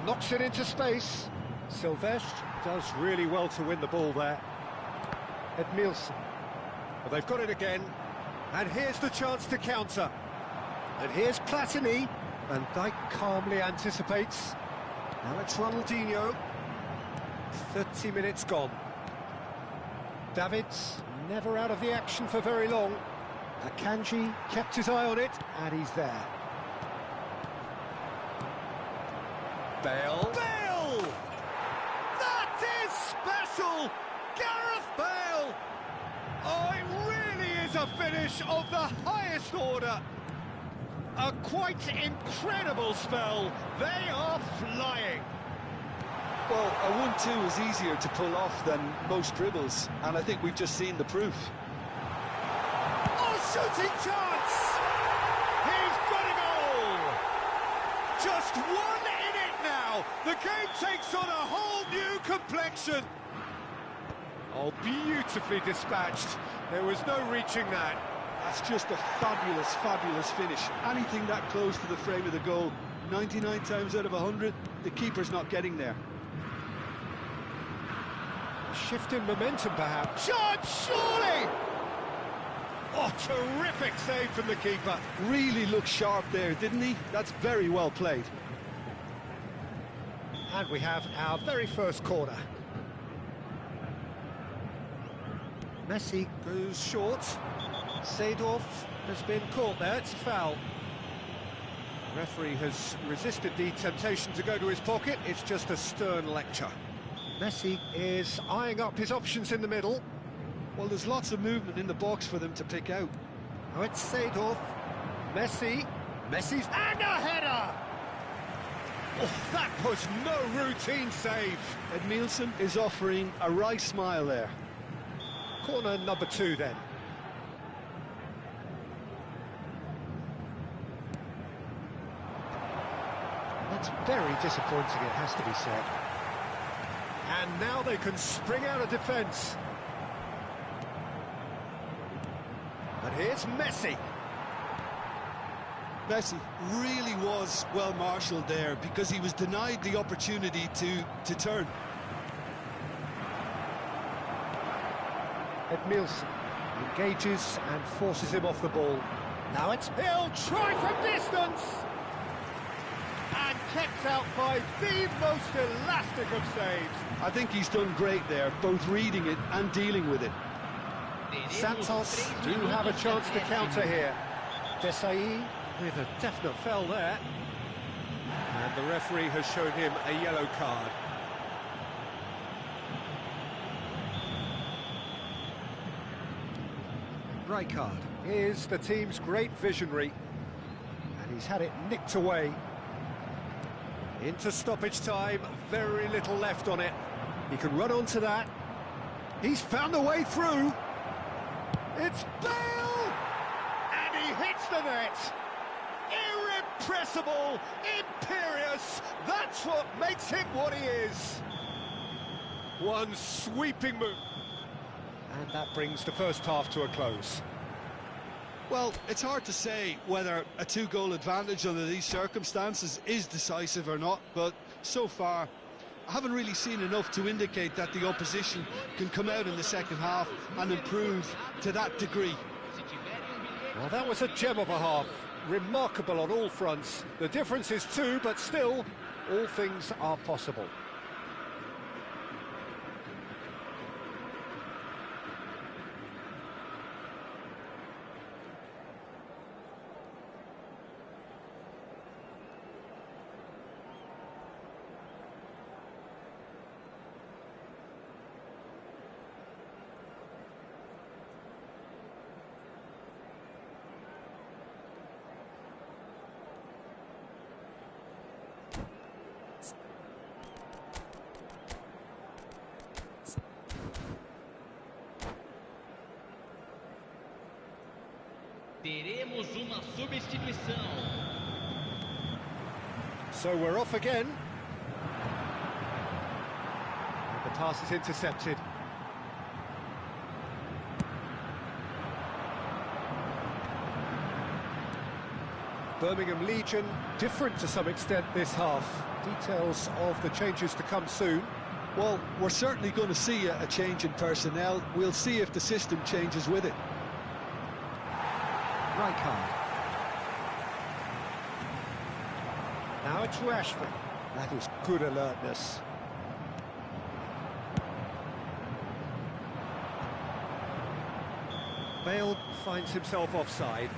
Knocks it into space. Silvestre does really well to win the ball there. Edmilson. Well, they've got it again. And here's the chance to counter. And here's Platini. And Dijk calmly anticipates. Now it's Ronaldinho. 30 minutes gone. Davids, never out of the action for very long. Akanji kept his eye on it, and he's there. Bale. Bale! That is special! Gareth Bale! Oh, it really is a finish of the highest order. A quite incredible spell. They are flying. Well, a 1-2 is easier to pull off than most dribbles, and I think we've just seen the proof. Oh, shooting chance! He's got a goal! Just one in it now. The game takes on a whole new complexion! Oh, beautifully dispatched. There was no reaching that. That's just a fabulous, fabulous finish. Anything that close to the frame of the goal, 99 times out of 100, the keeper's not getting there. A shift in momentum, perhaps. Shot, surely! Oh, terrific save from the keeper. Really looked sharp there, didn't he? That's very well played. And we have our very first corner. Messi goes short. Seedorf has been caught there, it's a foul. The referee has resisted the temptation to go to his pocket, it's just a stern lecture. Messi is eyeing up his options in the middle. Well, there's lots of movement in the box for them to pick out. Oh, it's Seedorf. Messi. Messi's... and a header! Oh, that was no routine save. Edmilson is offering a wry smile there. Corner number 2 then. That's very disappointing, it has to be said. And now they can spring out of defence. And here's Messi. Messi really was well marshalled there because he was denied the opportunity to turn. Edmilson engages and forces him off the ball. Now it's Hill, try from distance! And kept out by the most elastic of saves. I think he's done great there, both reading it and dealing with it. Santos do have a chance to counter here. Desai with a definite foul there. And the referee has shown him a yellow card. Rijkaard is the team's great visionary. And he's had it nicked away. Into stoppage time, very little left on it. He can run onto that. He's found a way through. It's Bale! And he hits the net. Irrepressible, imperious. That's what makes him what he is. One sweeping move. And that brings the first half to a close. Well, it's hard to say whether a 2-goal advantage under these circumstances is decisive or not, but so far I haven't really seen enough to indicate that the opposition can come out in the second half and improve to that degree. Well, that was a gem of a half. Remarkable on all fronts. The difference is 2, but still, all things are possible. Teremos uma substituição. So we're off again. And the pass is intercepted. Birmingham Legion, different to some extent this half. Details of the changes to come soon. Well, we're certainly going to see a change in personnel. We'll see if the system changes with it. Rijkaard. Now it's Rashford. That is good alertness. Bale finds himself offside.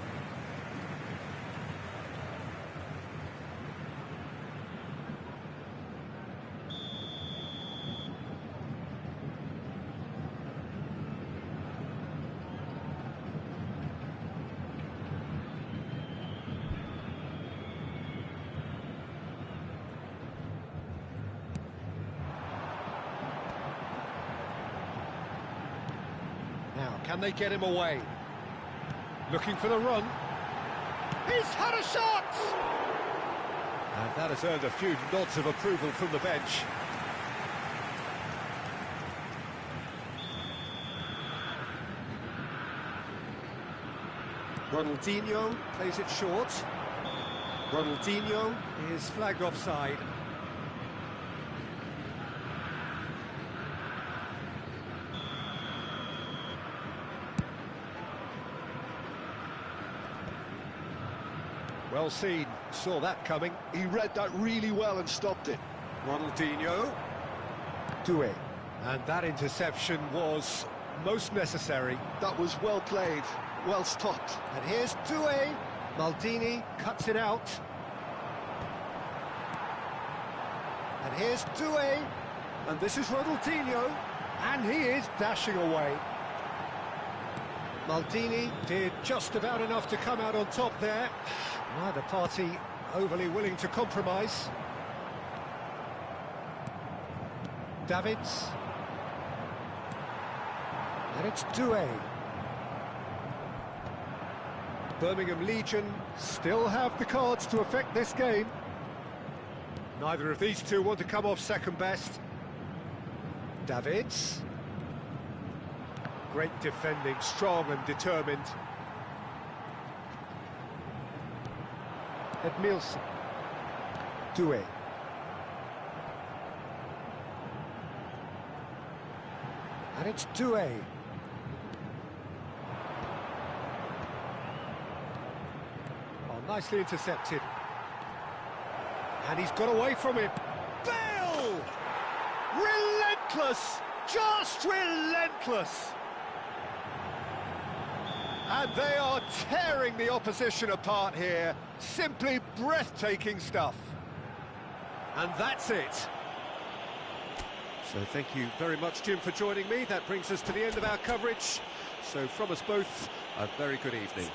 Now, can they get him away? Looking for the run. He's had a shot! And that has earned a few nods of approval from the bench. Ronaldinho plays it short. Ronaldinho is flagged offside. Well seen, saw that coming. He read that really well and stopped it. Ronaldinho. Doué. And that interception was most necessary. That was well played, well stopped. And here's Doué. Maldini cuts it out. And here's Doué. And this is Ronaldinho. And he is dashing away. Maldini did just about enough to come out on top there. Neither party overly willing to compromise. Davids. And it's Doué. Birmingham Legion still have the cards to affect this game. Neither of these two want to come off second best. Davids. Great defending, strong and determined. Edmilson. Doué. And it's Doué. Oh, nicely intercepted. And he's got away from him. Bale! Relentless! Just relentless! And they are tearing the opposition apart here. Simply breathtaking stuff. And that's it. So thank you very much, Jim, for joining me. That brings us to the end of our coverage. So from us both, a very good evening.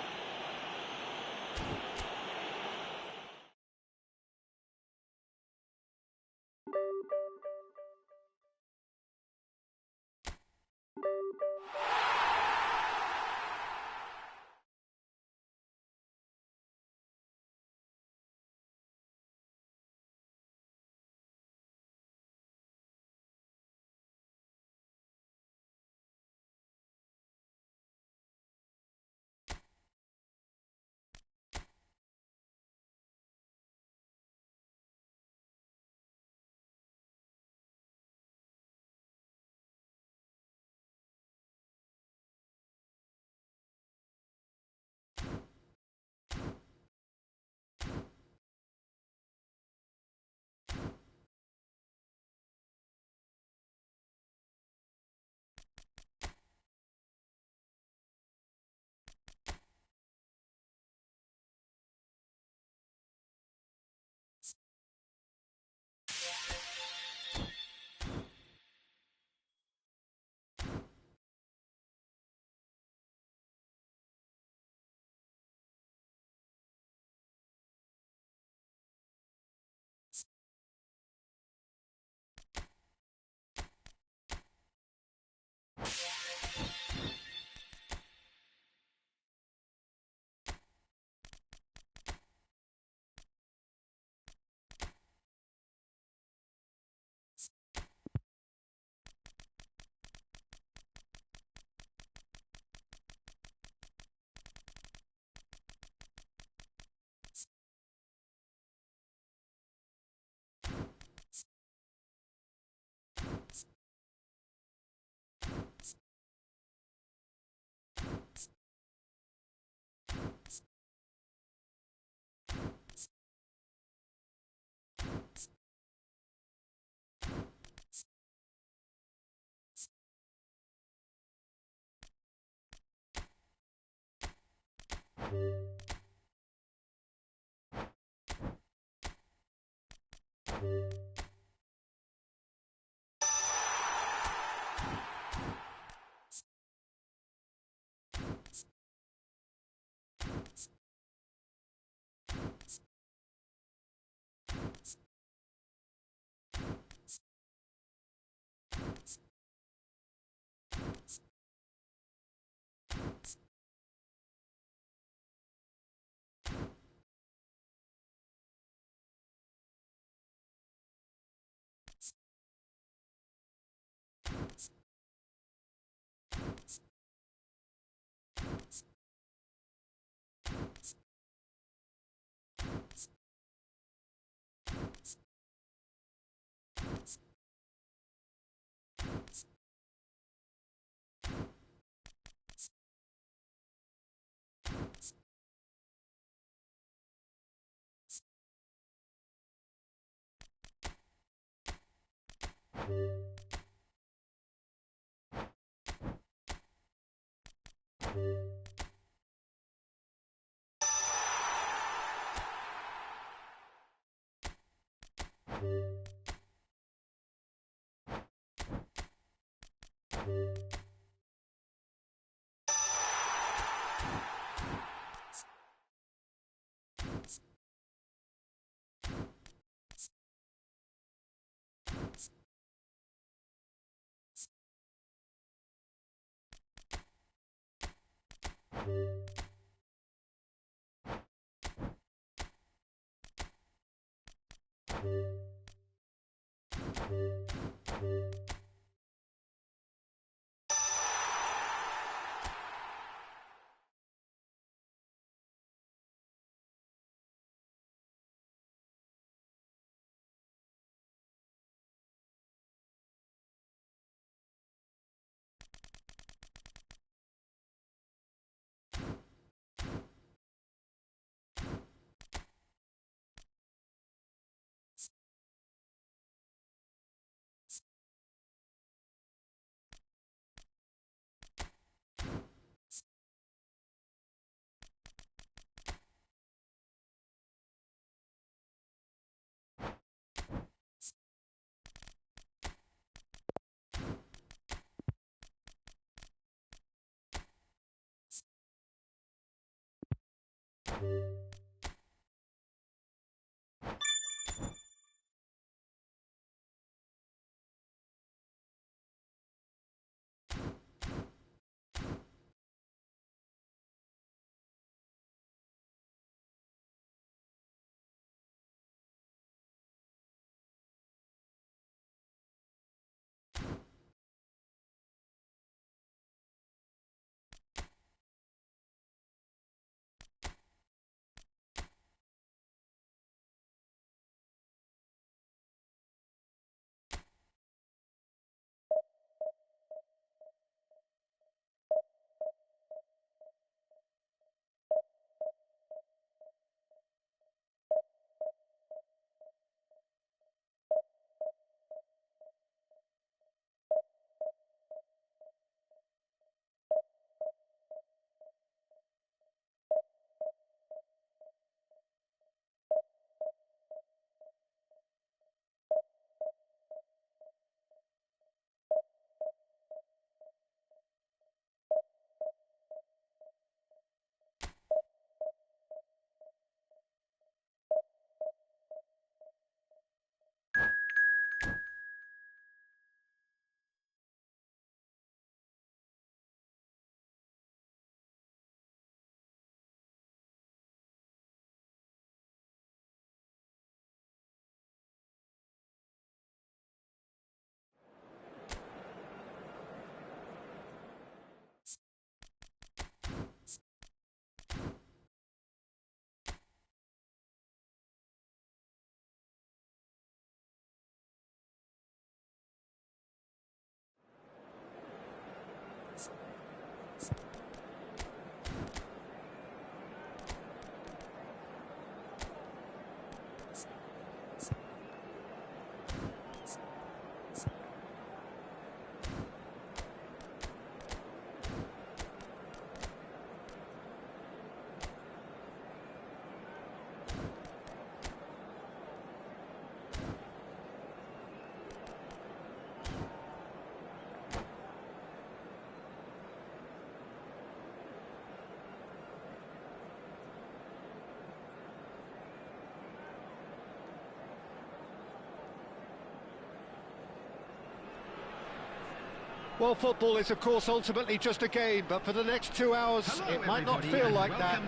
Well, football is, of course, ultimately just a game, but for the next 2 hours, it might not feel like that.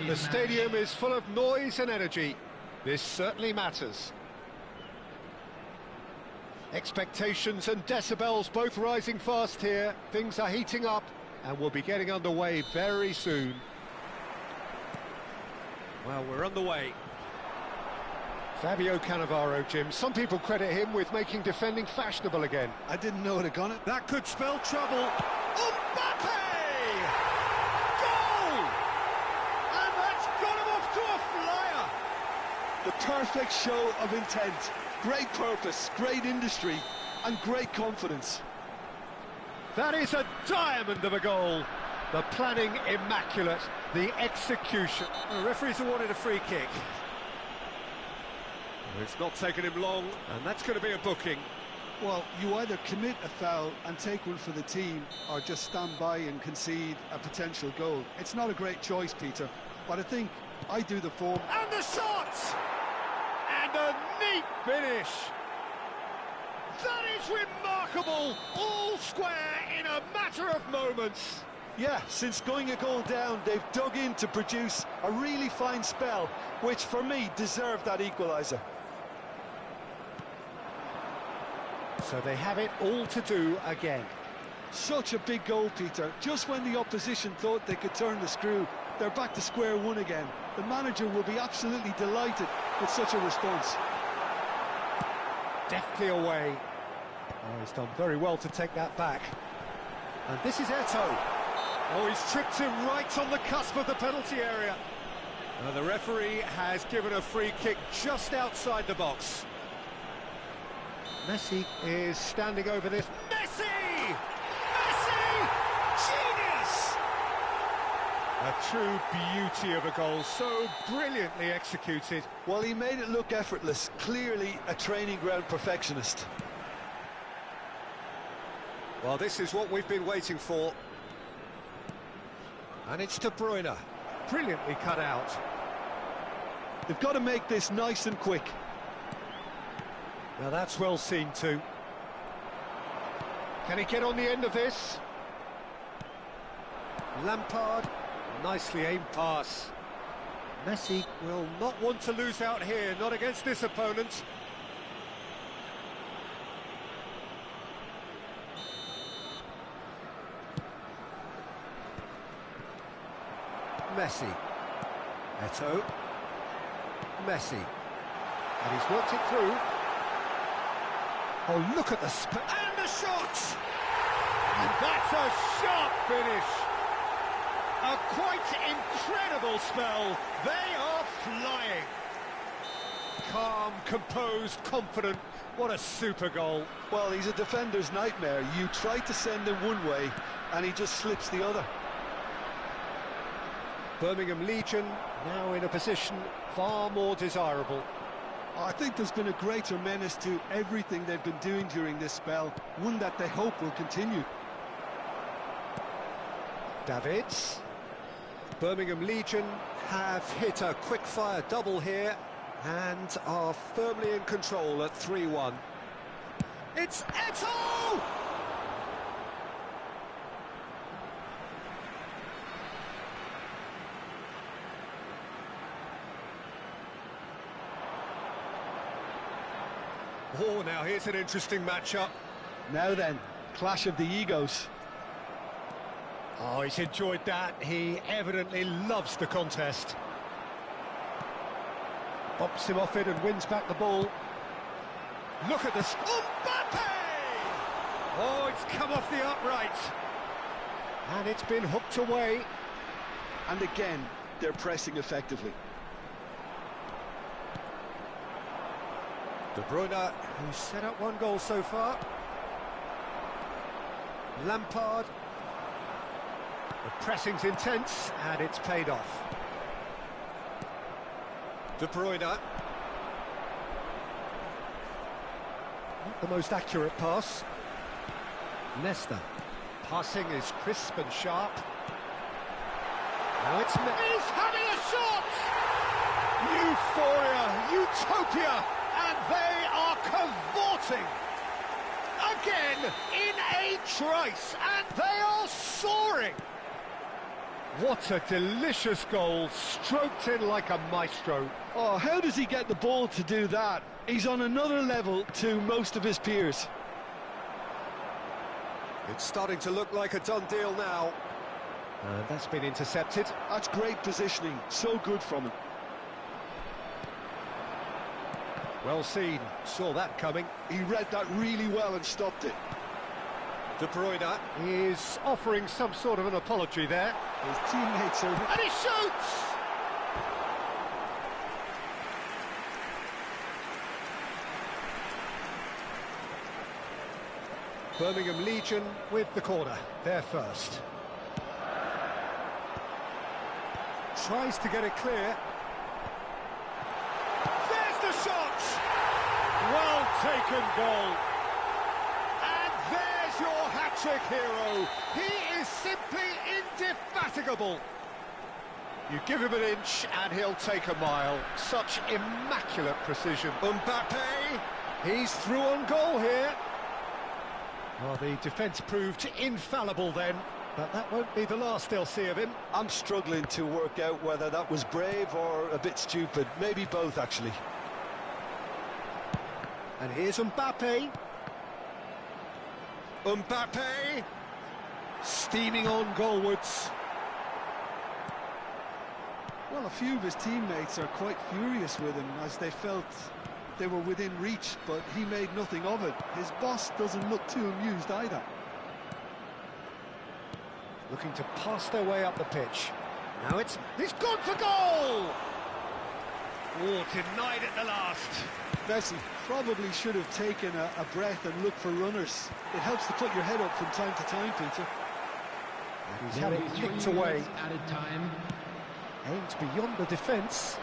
The stadium is full of noise and energy. This certainly matters. Expectations and decibels both rising fast here. Things are heating up, and we'll be getting underway very soon. Well, we're on the way. Fabio Cannavaro, Jim. Some people credit him with making defending fashionable again. I didn't know it had gone it. That could spell trouble. Mbappe! Goal! And that's got him off to a flyer! The perfect show of intent. Great purpose, great industry, and great confidence. That is a diamond of a goal. The planning immaculate, the execution. The referee's awarded a free kick. It's not taken him long, and that's going to be a booking. Well, you either commit a foul and take one for the team, or just stand by and concede a potential goal. It's not a great choice, Peter, but I think I do the form. And the shot! And a neat finish. That is remarkable. All square in a matter of moments. Yeah, since going a goal down, they've dug in to produce a really fine spell, which for me deserved that equaliser. So they have it all to do again. Such a big goal, Peter. Just when the opposition thought they could turn the screw, they're back to square one again. The manager will be absolutely delighted with such a response. Deftly away. Oh, he's done very well to take that back. And this is Eto'o. Oh, he's tripped him right on the cusp of the penalty area. Now, the referee has given a free kick just outside the box. Messi is standing over this. Messi! Messi! Genius! A true beauty of a goal, so brilliantly executed. Well, he made it look effortless. Clearly a training ground perfectionist. Well, this is what we've been waiting for. And it's De Bruyne. Brilliantly cut out. They've got to make this nice and quick. Now that's well seen too. Can he get on the end of this? Lampard, nicely aimed pass. Messi will not want to lose out here, not against this opponent. Messi. Eto'o. Messi. And he's worked it through. Oh, look at the and the shot! And that's a sharp finish. A quite incredible spell. They are flying. Calm, composed, confident. What a super goal. Well, he's a defender's nightmare. You try to send him one way, and he just slips the other. Birmingham Legion now in a position far more desirable. I think there's been a greater menace to everything they've been doing during this spell, one that they hope will continue. Davids. Birmingham Legion have hit a quick-fire double here and are firmly in control at 3-1. It's Eto'o! Oh, now here's an interesting matchup. Now then, clash of the egos. Oh, he's enjoyed that. He evidently loves the contest. Bumps him off it and wins back the ball. Look at this. Mbappe! Oh, it's come off the upright. And it's been hooked away. And again, they're pressing effectively. De Bruyne, who's set up one goal so far. Lampard. The pressing's intense, and it's paid off. De Bruyne. Not the most accurate pass. Nesta. Passing is crisp and sharp. Now it's... He's having a shot! Euphoria, utopia! And they are cavorting again in a trice, and they are soaring. What a delicious goal, stroked in like a maestro. Oh, how does he get the ball to do that? He's on another level to most of his peers. It's starting to look like a done deal now. And that's been intercepted. That's great positioning, so good from him. Well seen, saw that coming. He read that really well and stopped it. De Bruyne is offering some sort of an apology there. His teammates are... And he shoots! Birmingham Legion with the corner, there first. Tries to get it clear. There's the shot! Well taken goal. And there's your hat-trick hero. He is simply indefatigable. You give him an inch and he'll take a mile. Such immaculate precision. Mbappe, he's through on goal here. Well, the defence proved infallible then, but that won't be the last they'll see of him. I'm struggling to work out whether that was brave or a bit stupid. Maybe both, actually. And here's Mbappe. Mbappe, steaming on goalwards. Well, a few of his teammates are quite furious with him as they felt they were within reach, but he made nothing of it. His boss doesn't look too amused either. Looking to pass their way up the pitch. Now he's gone for goal! Oh, denied at the last. Messi probably should have taken a breath and looked for runners. It helps to put your head up from time to time, Peter. And he's had it nicked away. Added time. Aimed beyond the defence.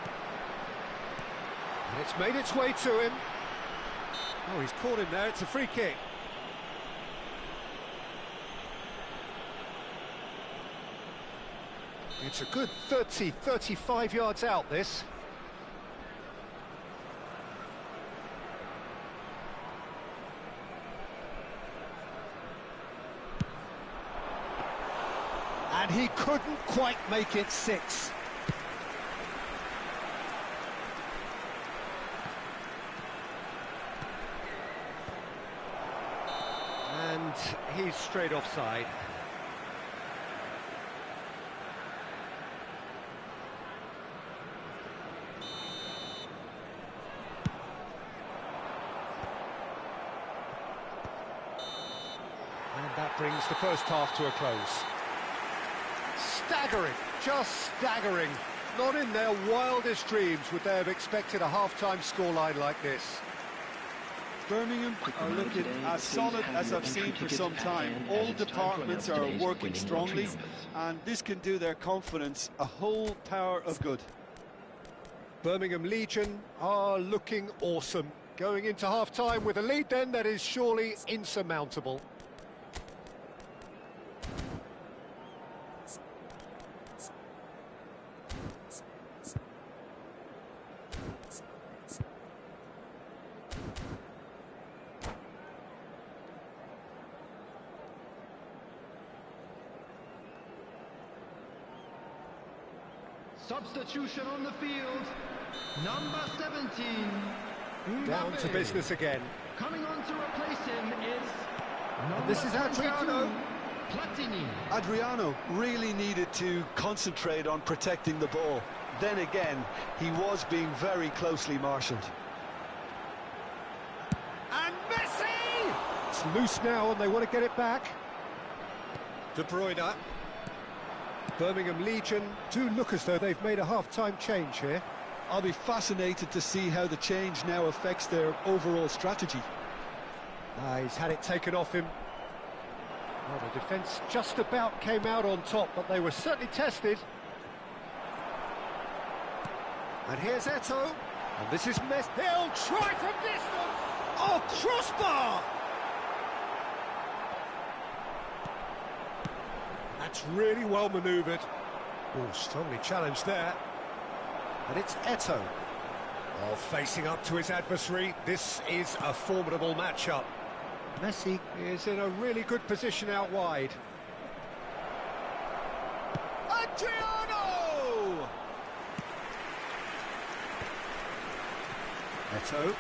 And it's made its way to him. Oh, he's caught him there. It's a free kick. It's a good 30, 35 yards out, this. And he couldn't quite make it 6. And he's straight offside. And that brings the first half to a close. Staggering, just staggering. Not in their wildest dreams would they have expected a half-time scoreline like this. Birmingham are looking as solid as I've seen for some time. All departments are working strongly, and this can do their confidence a whole power of good. Birmingham Legion are looking awesome. Going into half-time with a lead then that is surely insurmountable. Substitution on the field. Number 17. Down to business again. Coming on to replace him is And this is Adriano. Platini. Adriano really needed to concentrate on protecting the ball. Then again, he was being very closely marshalled. And Messi! It's loose now and they want to get it back. De Bruyne. Birmingham Legion do look as though they've made a half-time change here. I'll be fascinated to see how the change now affects their overall strategy. He's had it taken off him. Well, the defence just about came out on top, but they were certainly tested. And here's Eto'o. And this is Messi. He'll try from distance! Oh, crossbar! That's really well manoeuvred. Oh, strongly challenged there. And it's Eto'o. Oh, facing up to his adversary. This is a formidable matchup. Messi is in a really good position out wide. Adriano! Eto'o.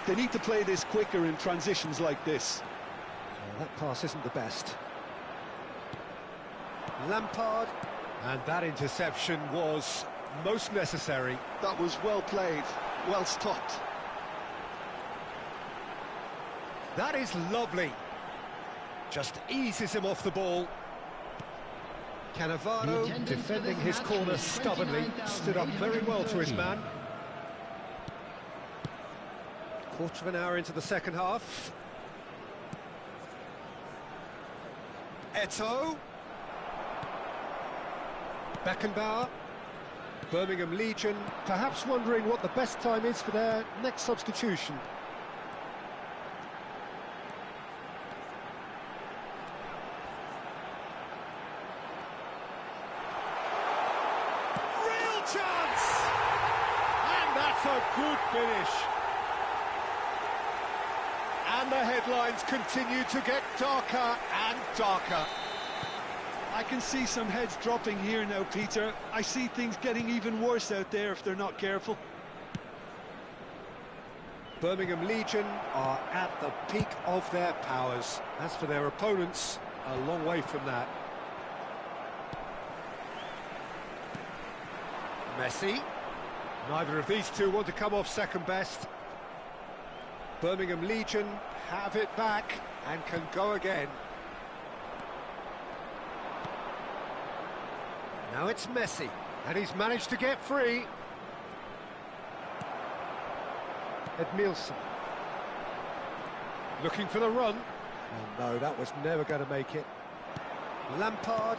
They need to play this quicker in transitions like this. Well, that pass isn't the best. Lampard, and that interception was most necessary. That was well played, well stopped. That is lovely. Just eases him off the ball. Cannavaro, defending his corner stubbornly, stood up very well to his man. Quarter of an hour into the second half. Eto'o. Beckenbauer. Birmingham Legion, perhaps wondering what the best time is for their next substitution. Real chance! And that's a good finish. And the headlines continue to get darker and darker. I can see some heads dropping here now, Peter. I see things getting even worse out there if they're not careful. Birmingham Legion are at the peak of their powers. As for their opponents, a long way from that. Messi. Neither of these two want to come off second best. Birmingham Legion have it back and can go again. Now it's Messi, and he's managed to get free. Edmilson. Looking for the run. And no, that was never going to make it. Lampard.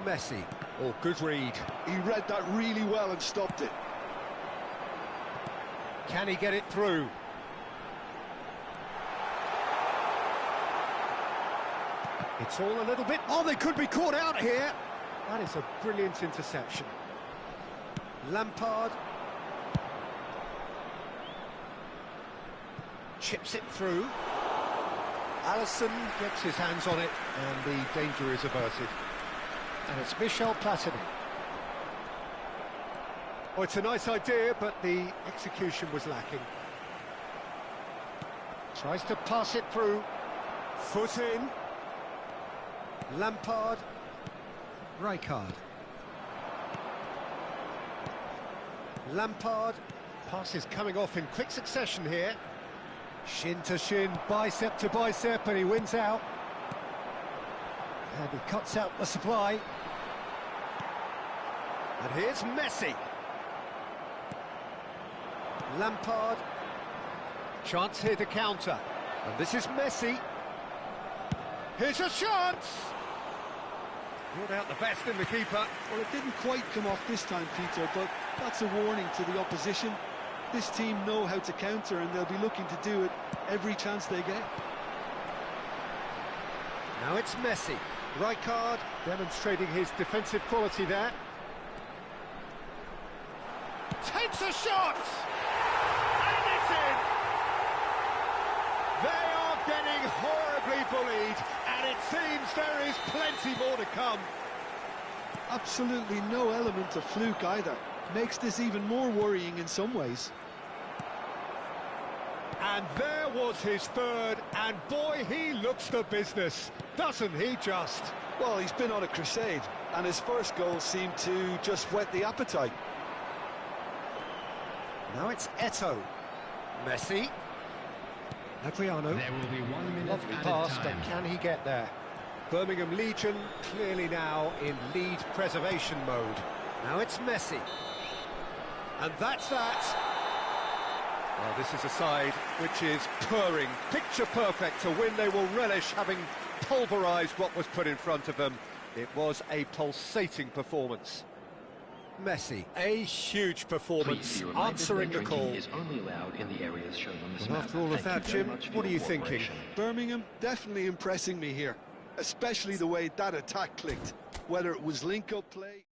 Messi. Oh, good read. He read that really well and stopped it. Can he get it through? It's all a little bit... Oh, they could be caught out here. That is a brilliant interception. Lampard. Chips it through. Alisson gets his hands on it, and the danger is averted. And it's Michel Platini. Oh, it's a nice idea, but the execution was lacking. Tries to pass it through. Foot in. Lampard. Rijkaard. Lampard. Pass is coming off in quick succession here. Shin to shin, bicep to bicep, and he wins out. And he cuts out the supply. And here's Messi. Lampard. Chance here to counter. And this is Messi. Here's a chance! Brought out the best in the keeper. Well, it didn't quite come off this time, Peter, but that's a warning to the opposition. This team know how to counter, and they'll be looking to do it every chance they get. Now it's Messi. Rijkaard demonstrating his defensive quality there. Takes a shot! And it's in! They are getting horribly bullied, and it seems there is plenty more to come. Absolutely no element of fluke either. Makes this even more worrying in some ways. And there was his third, and boy, he looks the business, doesn't he just? Well, he's been on a crusade, and his first goal seemed to just whet the appetite. Now it's Eto'o. Messi. Adriano. There will be 1 minute Lovely added pass, time. but can he get there? Birmingham Legion clearly now in lead preservation mode. Now it's Messi. And that's that. Well, this is a side which is purring, picture perfect to win. They will relish having pulverised what was put in front of them. It was a pulsating performance. Messi, a huge performance, answering the call. Is only allowed in the areas shown on this Well, map. after all of that, Thank you very Jim, much for what are your you thinking? cooperation. Birmingham definitely impressing me here, especially the way that attack clicked, whether it was link-up play...